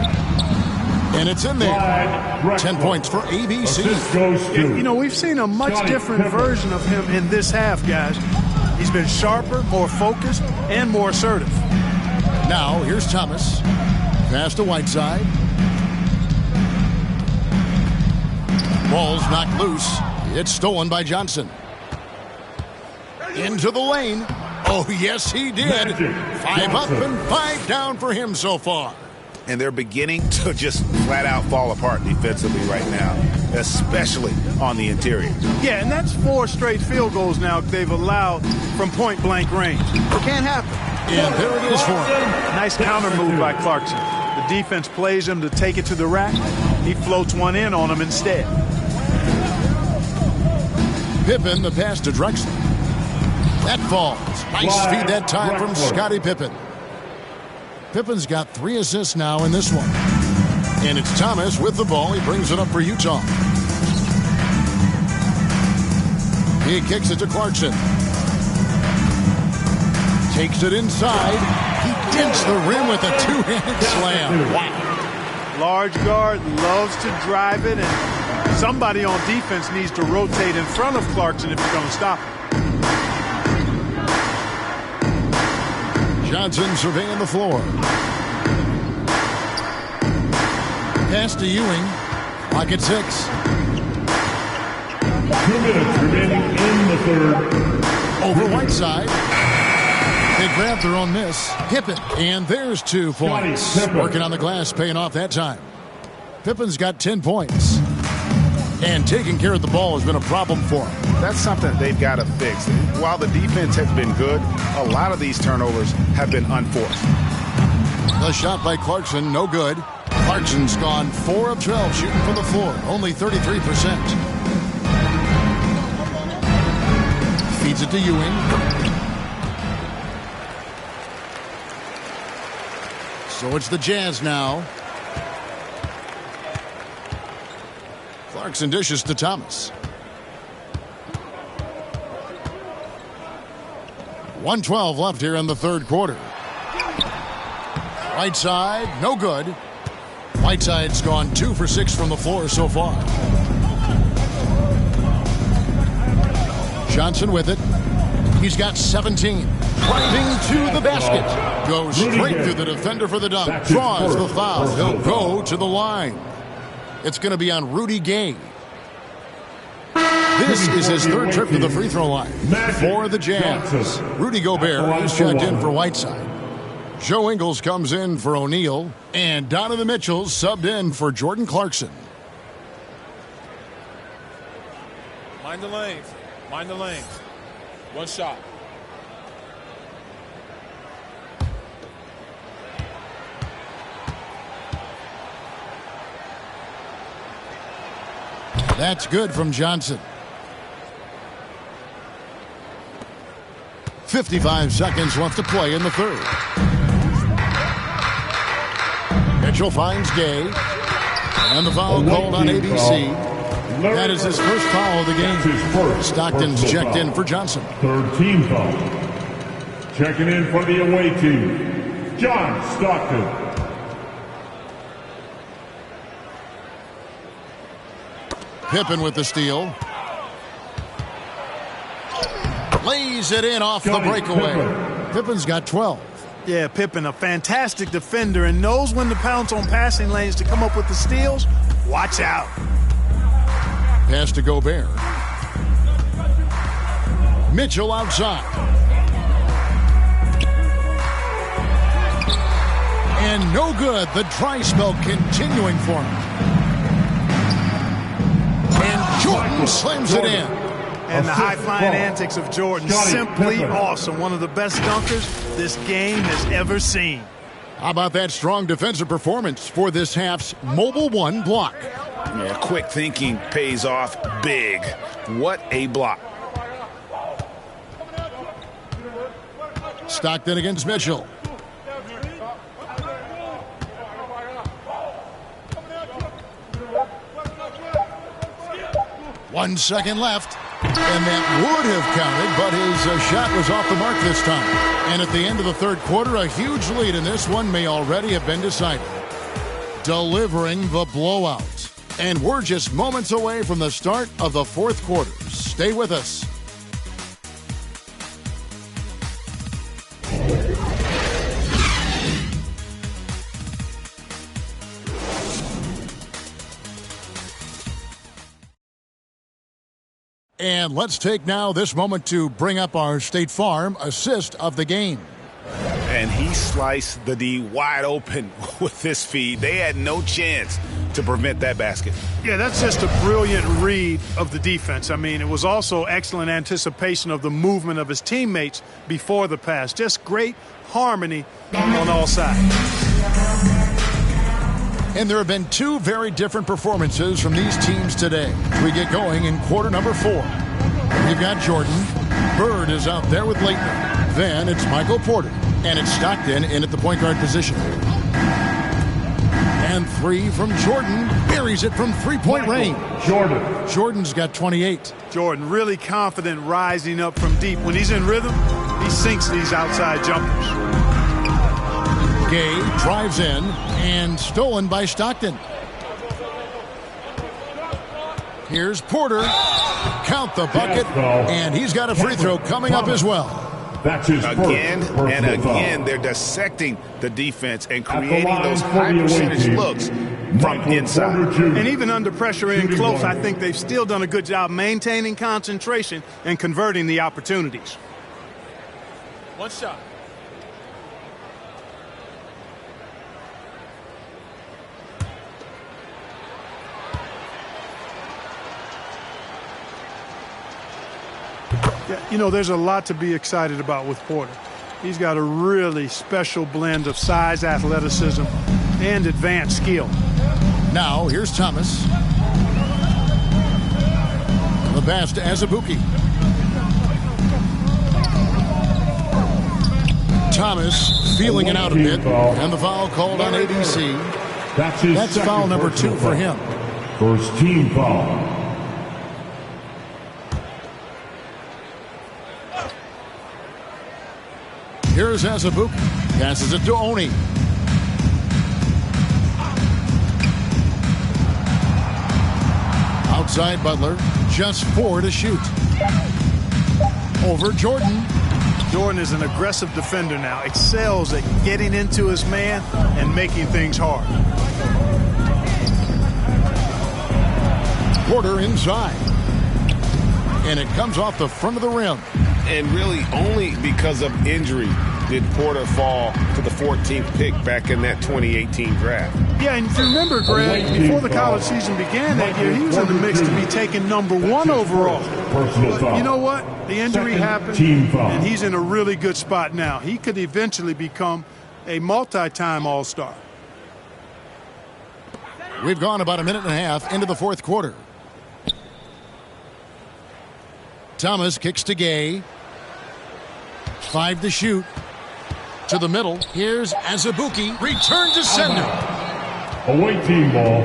And it's in there. 10 points for ABC. You know, we've seen a much different version of him in this half, guys. He's been sharper, more focused, and more assertive. Now, here's Thomas. Pass to Whiteside. Ball's knocked loose. It's stolen by Johnson. Into the lane. Oh, yes, he did. 5 up and 5 down for him so far. And they're beginning to just flat out fall apart defensively right now, especially on the interior. Yeah, and that's 4 straight field goals now they've allowed from point-blank range. It can't happen. And there it is for him. Nice counter move by Clarkson. The defense plays him to take it to the rack. He floats one in on him instead. Pippen, the pass to Drexler. That falls. Nice feed that time from Scottie Pippen. Pippen's got 3 assists now in this one. And it's Thomas with the ball. He brings it up for Utah. He kicks it to Clarkson. Takes it inside. He dents the rim with a 2-handed slam. Wow. Large guard loves to drive it, and somebody on defense needs to rotate in front of Clarkson if you're going to stop him. Johnson surveying the floor. Pass to Ewing. Clock at 6. 2 minutes remaining in the third. Over Whiteside. They grab their own miss. Pippen. And there's 2 points. Working on the glass, paying off that time. Pippen's got 10 points. And taking care of the ball has been a problem for him. That's something they've got to fix. While the defense has been good, a lot of these turnovers have been unforced. The shot by Clarkson, no good. Clarkson's gone 4 of 12 shooting from the floor, only 33%. Feeds it to Ewing. So it's the Jazz now. Clarkson dishes to Thomas. 1:12 left here in the third quarter. Whiteside, no good. Whiteside's gone 2 for 6 from the floor so far. Johnson with it. He's got 17. Driving to the basket. Goes straight through the defender for the dunk. Draws the foul. He'll go to the line. It's going to be on Rudy Gay. This is his 3rd trip to the free throw line for the Jazz. Rudy Gobert is checked in for Whiteside. Joe Ingles comes in for O'Neal. And Donovan Mitchell subbed in for Jordan Clarkson. Mind the lanes. Mind the lanes. One shot. That's good from Johnson. 55 seconds left to play in the third. Mitchell finds Gay. And the foul called on ABC. That is his first foul of the game. Stockton's checked in for Johnson. 3rd team foul. Checking in for the away team, John Stockton. Pippen with the steal. Lays it in off the breakaway. Pippen's got 12. Yeah, Pippen, a fantastic defender, and knows when to pounce on passing lanes to come up with the steals. Watch out. Pass to Gobert. Mitchell outside. And no good. The dry spell continuing for him. And Jordan slams it in. And the high-flying antics of Jordan, simply awesome. One of the best dunkers this game has ever seen. How about that strong defensive performance for this half's Mobile One block? Yeah, quick thinking pays off big. What a block. Stockton against Mitchell. One second left. And that would have counted, but his shot was off the mark this time. And at the end of the third quarter, a huge lead in this one may already have been decided. Delivering the blowout. And we're just moments away from the start of the fourth quarter. Stay with us. And let's take now this moment to bring up our State Farm assist of the game. And he sliced the D wide open with this feed. They had no chance to prevent that basket. Yeah, that's just a brilliant read of the defense. I mean, it was also excellent anticipation of the movement of his teammates before the pass. Just great harmony on all sides. And there have been two very different performances from these teams today. We get going in quarter number 4. We've got Jordan. Bird is out there with Laettner. Then it's Michael Porter. And it's Stockton in at the point guard position. And 3 from Jordan. Buries it from three-point range. Jordan's got 28. Jordan really confident rising up from deep. When he's in rhythm, he sinks these outside jumpers. Gay drives in and stolen by Stockton. Here's Porter. Count the bucket. And he's got a free throw coming up as well. That's his again and again, they're dissecting the defense and creating those high percentage looks from inside. And even under pressure in close, I think they've still done a good job maintaining concentration and converting the opportunities. One shot. You know, there's a lot to be excited about with Porter. He's got a really special blend of size, athleticism, and advanced skill. Now, here's Thomas. The pass to Azubuike. Thomas feeling it out a bit, and the foul called on ABC. That's foul number 2 for him. First team foul. Here's Azubuike. Passes it to Oni. Outside Butler. Just 4 to shoot. Over Jordan. Jordan is an aggressive defender now. Excels at getting into his man and making things hard. Porter inside. And it comes off the front of the rim. And really only because of injury did Porter fall to the 14th pick back in that 2018 draft. Yeah, and if you remember, Greg, before the college season began that year, he was in the mix to be taken number 1 overall. But you know what? The injury happened, and he's in a really good spot now. He could eventually become a multi-time All-Star. We've gone about a minute and a half into the fourth quarter. Thomas kicks to Gay. 5 to shoot. To the middle. Here's Azubuike. Return to sender. Away team ball.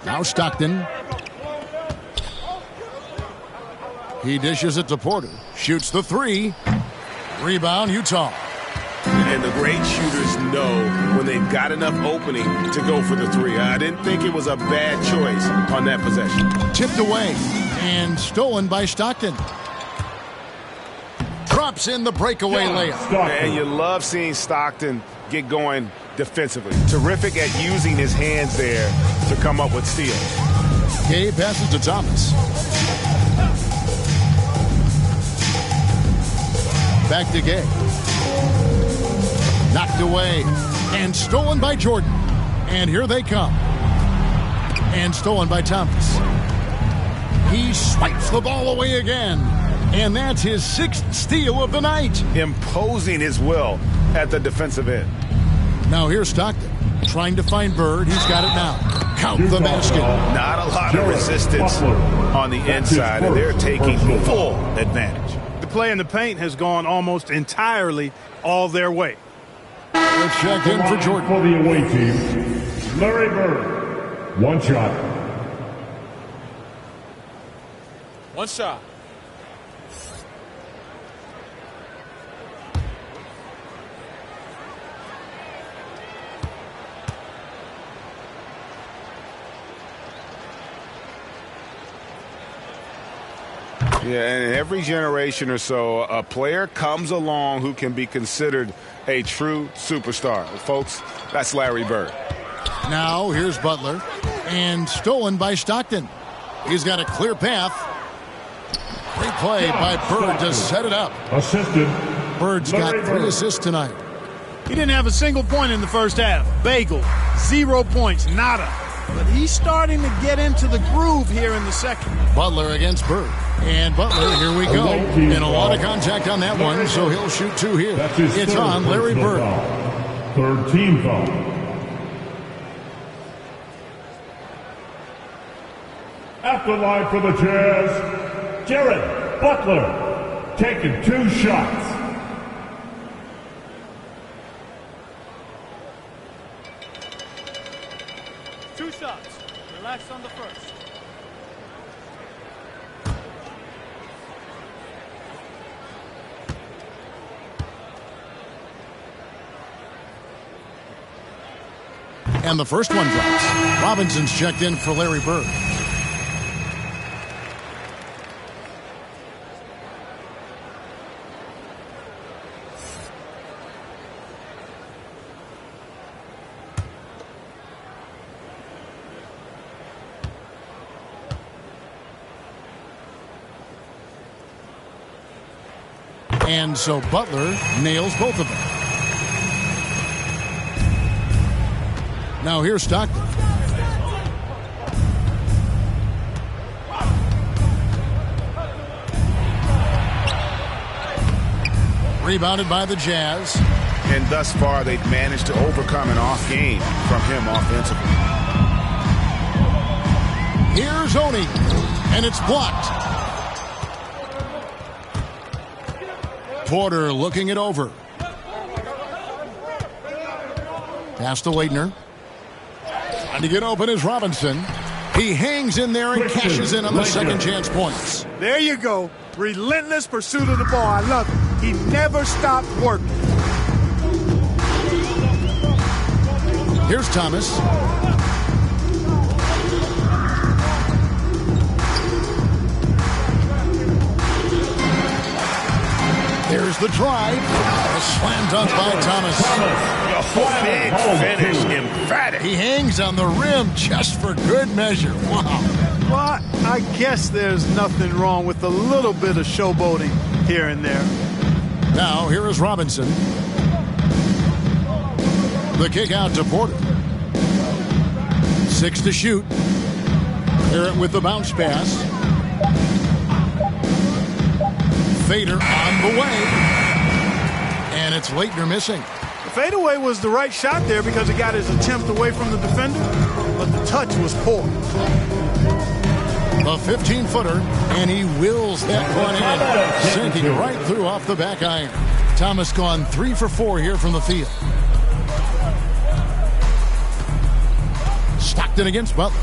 Now Stockton. He dishes it to Porter. Shoots the 3. Rebound, Utah. And the great shooters know when they've got enough opening to go for the 3. I didn't think it was a bad choice on that possession. Tipped away and stolen by Stockton. Drops in the breakaway layup. And you love seeing Stockton get going defensively. Terrific at using his hands there to come up with steals. Gay passes to Thomas. Back to Gay. Knocked away and stolen by Jordan. And here they come. And stolen by Thomas. He swipes the ball away again. And that's his 6th steal of the night. Imposing his will at the defensive end. Now here's Stockton trying to find Bird. He's got it now. count the basket. Not a lot of resistance on the inside, and they're taking full advantage. The play in the paint has gone almost entirely all their way. Let's check in for Jordan. For the away team, Larry Bird. One shot. One shot. Yeah, and every generation or so, a player comes along who can be considered a true superstar. Folks, that's Larry Bird. Now here's Butler, and stolen by Stockton. He's got a clear path. Great play by Bird to set it up. Assisted. Bird's got 3 assists tonight. He didn't have a single point in the first half. Bagel, 0 points, nada. But he's starting to get into the groove here in the second. Butler against Bird. And Butler, here we go. And a lot of contact on that one, so he'll shoot 2 here. It's on Larry Bird. Third team foul. At the line for the Jazz, Jared Butler, taking 2 shots. Two shots. Relax on the first. And the first one drops. Robinson's checked in for Larry Bird. And so Butler nails both of them. Now here's Stockton. Rebounded by the Jazz. And thus far, they've managed to overcome an off game from him offensively. Here's Oni, and it's blocked. Porter looking it over. Pass to Leitner. Trying to get open is Robinson. He hangs in there and cashes in on the second chance points. There you go. Relentless pursuit of the ball. I love it. He never stopped working. Here's Thomas. There's the drive. A slam dunk by Thomas. A big finish, emphatic. He hangs on the rim just for good measure. Wow. Well, I guess there's nothing wrong with a little bit of showboating here and there. Now, here is Robinson. The kick out to Porter. 6 to shoot. Clear it with the bounce pass. Fader on the way. And it's Leitner missing. The fadeaway was the right shot there because it got his attempt away from the defender, but the touch was poor. The 15-footer, and he wills that one in, sinking right through off the back iron. Thomas gone 3 for 4 here from the field. Stockton against Butler.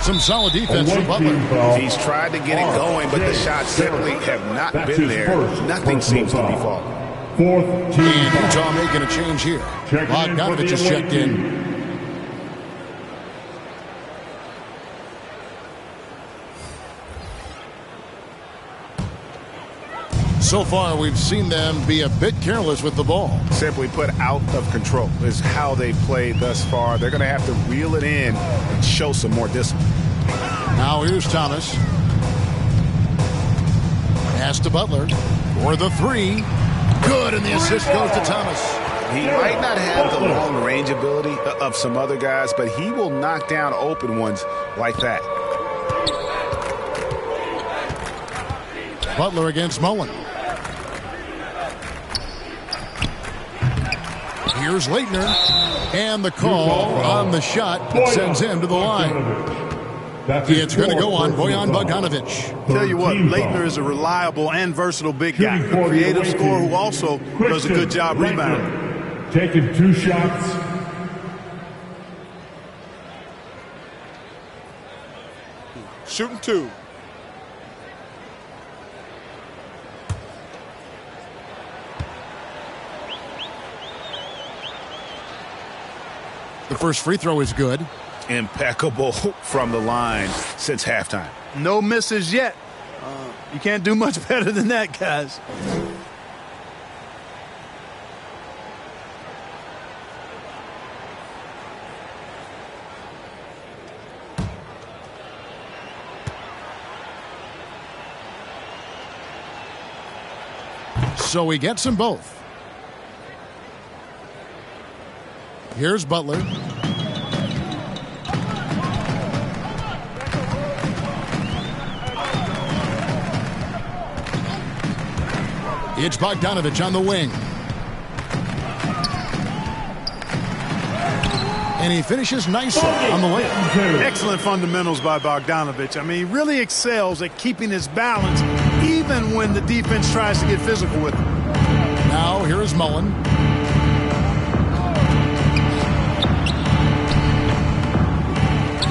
Some solid defense from Butler. He's tried to get it going, but the shots simply have not been there. Nothing seems to be falling. Fourth team. And Utah making a change here. Bogdanovich is checked in. So far, we've seen them be a bit careless with the ball. Simply put, out of control is how they've played thus far. They're going to have to reel it in and show some more discipline. Now here's Thomas. Pass to Butler for the 3. Good, and the assist goes to Thomas. He might not have the long range ability of some other guys, but he will knock down open ones like that. Butler against Mullen. Here's Laettner. And the call on the shot that sends him to the line. It's going to go on Bojan Bogdanovic. Tell you what, Laettner is a reliable and versatile big guy. A creative scorer who also does a good job rebounding. Taking 2 shots. Shooting 2. The first free throw is good. Impeccable from the line since halftime. No misses yet. You can't do much better than that, guys. So he gets them both. Here's Butler. It's Bogdanovic on the wing. And he finishes nicely on the layup. Excellent fundamentals by Bogdanovic. I mean, he really excels at keeping his balance even when the defense tries to get physical with him. Now here's Mullen.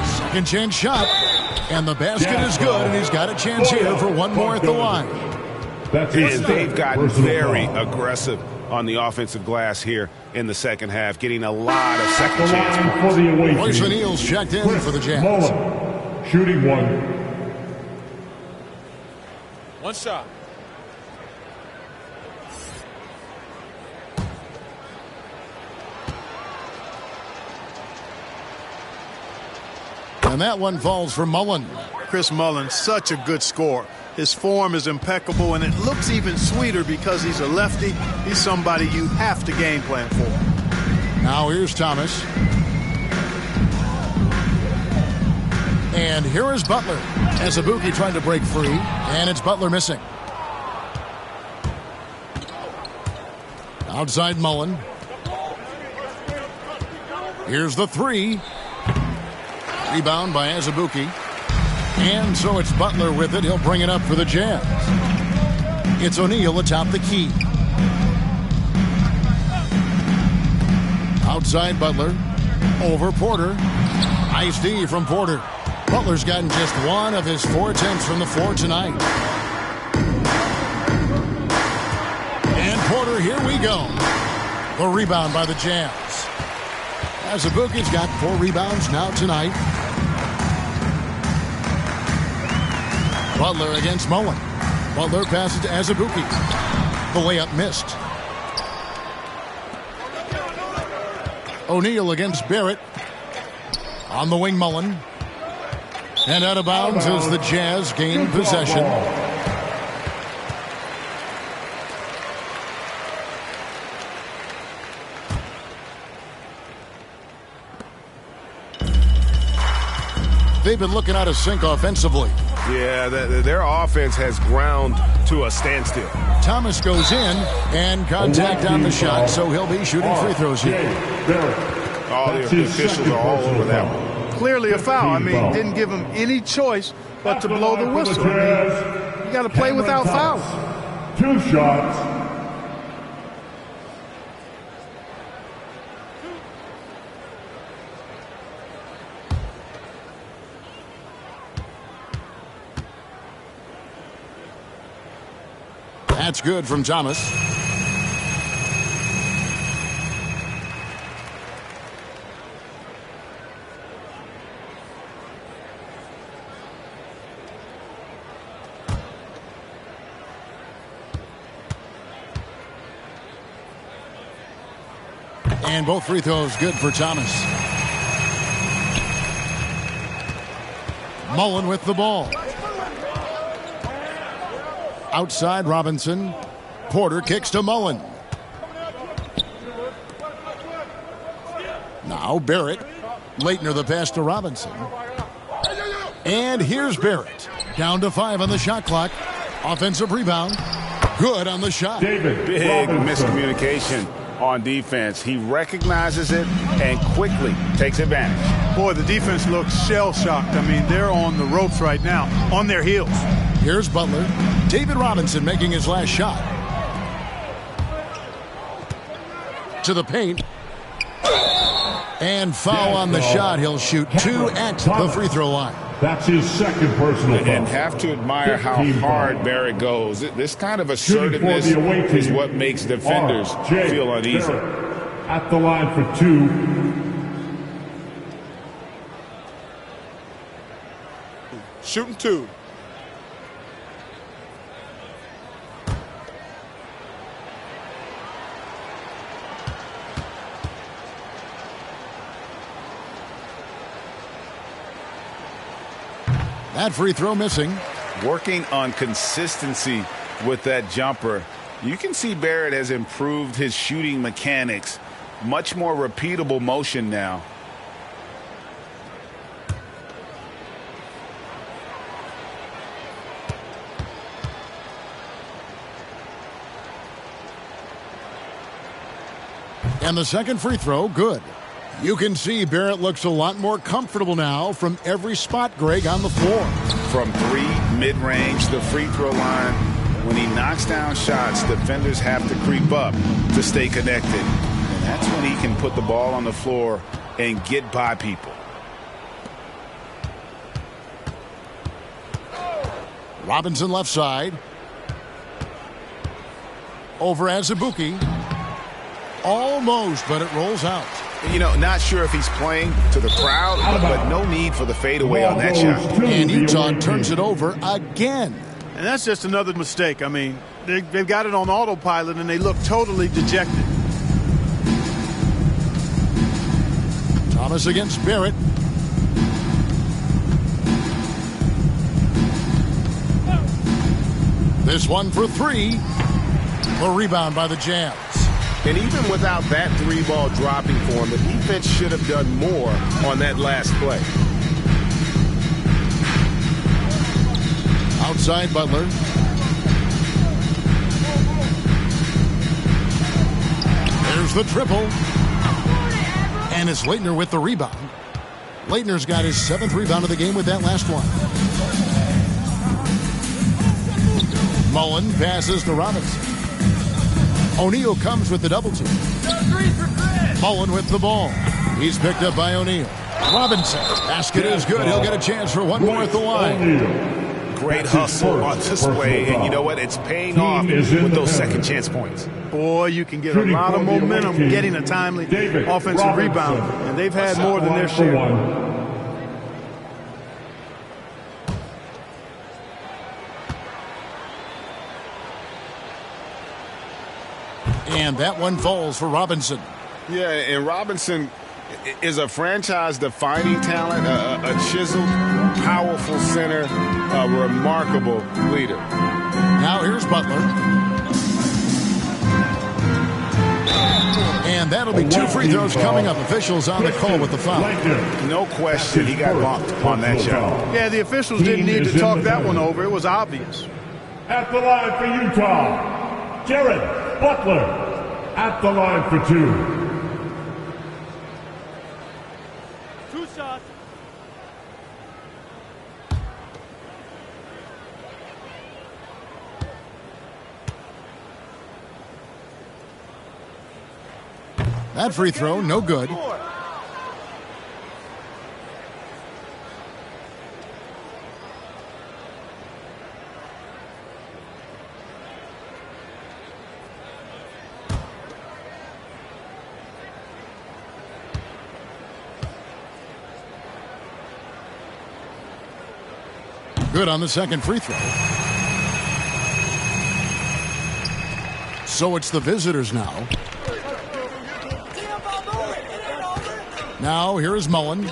Second chance shot. And the basket is good, and he's got a chance here for one more at the line. They've gotten very aggressive on the offensive glass here in the second half, getting a lot of second chance points. Royce O'Neal's checked in for the Jazz. Mullen, shooting 1. 1 shot. And that one falls for Mullen. Chris Mullen, such a good scorer. His form is impeccable, and it looks even sweeter because he's a lefty. He's somebody you have to game plan for. Now here's Thomas. And here is Butler. Azubuike trying to break free, and it's Butler missing. Outside Mullen. Here's the 3. Rebound by Azubuike. And so it's Butler with it. He'll bring it up for the Jazz. It's O'Neal atop the key. Outside Butler. Over Porter. Nice D from Porter. Butler's gotten just 1 of his 4 attempts from the floor tonight. And Porter, here we go. The rebound by the Jazz. Azubuike's got 4 rebounds now tonight. Butler against Mullen. Butler passes to Azubuike. The layup missed. O'Neal against Barrett. On the wing, Mullen. And out of bounds as the Jazz gain possession. They've been looking out of sync offensively. Yeah, their offense has ground to a standstill. Thomas goes in, and contact on the shot, so he'll be shooting free throws here. All the officials are all over that one. Clearly a foul. I mean, didn't give him any choice but to blow the whistle. I mean, you got to play without fouls. 2 shots. That's good from Thomas. And both free throws good for Thomas. Mullen with the ball. Outside Robinson. Porter kicks to Mullen. Now Barrett. Laettner the pass to Robinson. And here's Barrett. Down to 5 on the shot clock. Offensive rebound. Good on the shot. Big miscommunication on defense. He recognizes it and quickly takes advantage. Boy, the defense looks shell-shocked. I mean, they're on the ropes right now, on their heels. Here's Butler. David Robinson making his last shot. To the paint. And foul on the shot. He'll shoot 2 at the free throw line. That's his second personal foul. And have to admire how hard Barrett goes. This kind of assertiveness is what makes defenders feel uneasy. At the line for 2. Shooting 2. That free throw missing. Working on consistency with that jumper. You can see Barrett has improved his shooting mechanics. Much more repeatable motion now. And the second free throw, good. You can see Barrett looks a lot more comfortable now from every spot, Greg, on the floor. From 3, mid-range, the free throw line. When he knocks down shots, defenders have to creep up to stay connected. And that's when he can put the ball on the floor and get by people. Robinson left side. Over Azubuike. Almost, but it rolls out. You know, not sure if he's playing to the crowd, but no need for the fadeaway on that shot. And Utah turns it over again. And that's just another mistake. I mean, they've got it on autopilot, and they look totally dejected. Thomas against Barrett. This one for 3. A rebound by the Jazz. And even without that 3-ball dropping for him, the defense should have done more on that last play. Outside Butler. There's the triple. And it's Laettner with the rebound. Laettner's got his 7th rebound of the game with that last one. Mullen passes to Robinson. O'Neal comes with the double team. Mullen with the ball. He's picked up by O'Neal. Robinson. Basket is good. He'll get a chance for one more at the line. Great hustle on display. And you know what? It's paying off with those second chance points. Boy, you can get a lot of momentum getting a timely offensive rebound. And they've had more than their share. And that one falls for Robinson. Yeah, and Robinson is a franchise-defining talent, a chiseled, powerful center, a remarkable leader. Now here's Butler. And that'll be 2 free throws coming up. Officials on the call with the foul. No question, he got bumped on that shot. Yeah, the officials didn't need to talk that one over. It was obvious. At the line for Utah, Jared Butler. At the line for 2. 2 shots. That free throw, no good. Good on the second free throw. So it's the visitors now. Now here is Mullen.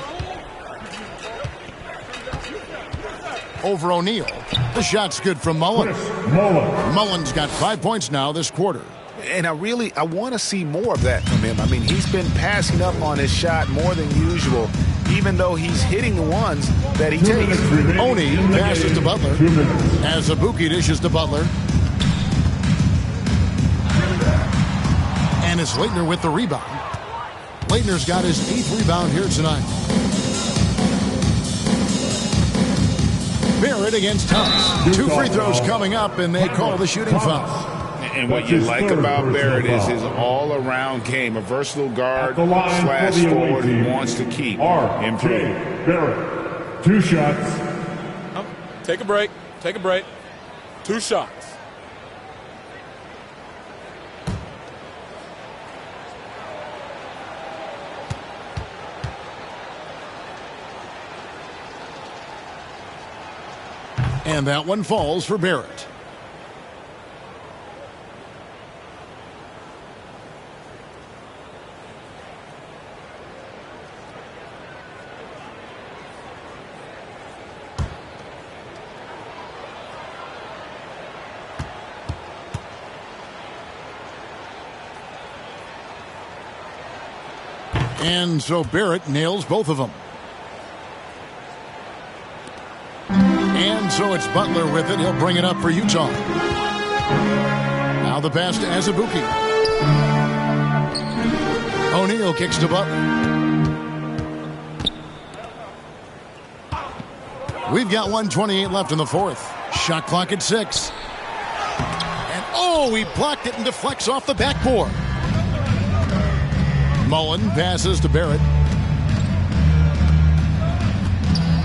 Over O'Neal. The shot's good from Mullen. Mullen's got 5 points now this quarter. And I want to see more of that from him. I mean, he's been passing up on his shot more than usual, even though he's hitting the ones that he takes. Oni passes to Butler. Azubuike dishes to Butler. And And it's Laettner with the rebound. Laettner's got his 8th rebound here tonight. Barrett against Thomas. 2 free throws coming up, and they call the shooting foul. And what you like about Barrett is his all-around game, a versatile guard slash forward who wants to keep improving. Barrett, 2 shots. Take a break. Take a break. 2 shots. And that one falls for Barrett. And so Barrett nails both of them. And so it's Butler with it. He'll bring it up for Utah. Now the pass to Azubuike. O'Neal kicks to Butler. We've got 1:28 left in the 4th. Shot clock at 6. And oh, he blocked it and deflects off the backboard. Mullen passes to Barrett.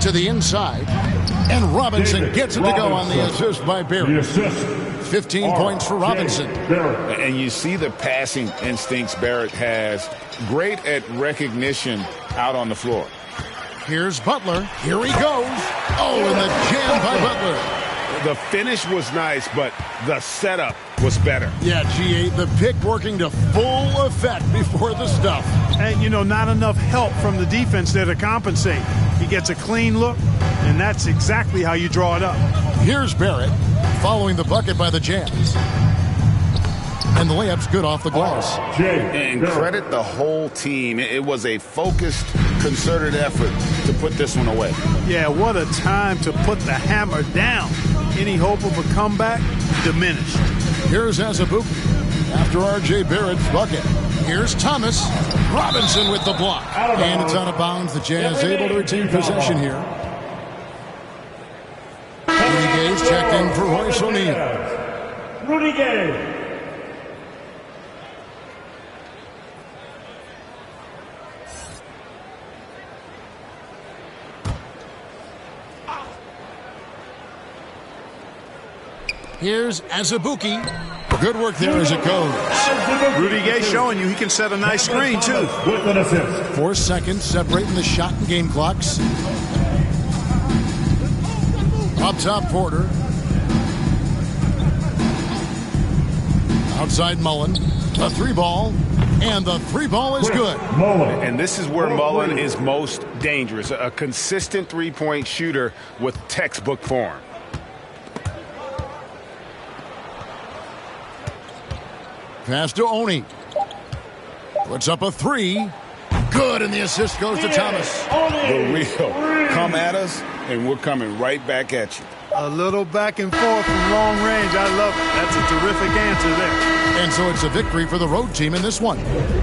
To the inside. And Robinson gets it to go on the assist by Barrett. 15 points for Robinson. And you see the passing instincts Barrett has. Great at recognition out on the floor. Here's Butler. Here he goes. Oh, and the jam by Butler. The finish was nice, but the setup was better. Yeah, G8, the pick working to full effect before the stuff. And, you know, not enough help from the defense there to compensate. He gets a clean look, and that's exactly how you draw it up. Here's Barrett following the bucket by the Jazz. And the layup's good off the glass. And credit the whole team. It was a focused, concerted effort to put this one away. Yeah, what a time to put the hammer down. Any hope of a comeback diminished. Here's Azubuike after R.J. Barrett's bucket. Here's Thomas. Robinson with the block. And it's out of bounds. The Jazz able to retain possession here. Rudy Gay's checked in for Royce O'Neal. Rudy Gay. Here's Azubuike. Good work there as it goes. Rudy Gay showing you he can set a nice screen, too. 4 seconds separating the shot and game clocks. Up top, Porter. Outside Mullen. A 3-ball. And the 3-ball is good. And this is where Mullen is most dangerous. A consistent three-point shooter with textbook form. Pass to Oni. Puts up a 3. Good, and the assist goes to Thomas. The real. Come at us, and we're coming right back at you. A little back and forth from long range. I love it. That's a terrific answer there. And so it's a victory for the road team in this one.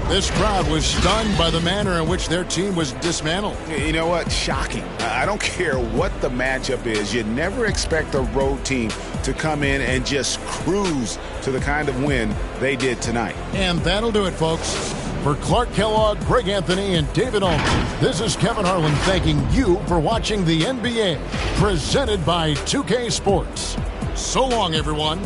This crowd was stunned by the manner in which their team was dismantled. You know what? Shocking. I don't care what the matchup is. You never expect a road team to come in and just cruise to the kind of win they did tonight. And that'll do it, folks. For Clark Kellogg, Greg Anthony, and David Allman, this is Kevin Harlan thanking you for watching the NBA, presented by 2K Sports. So long, everyone.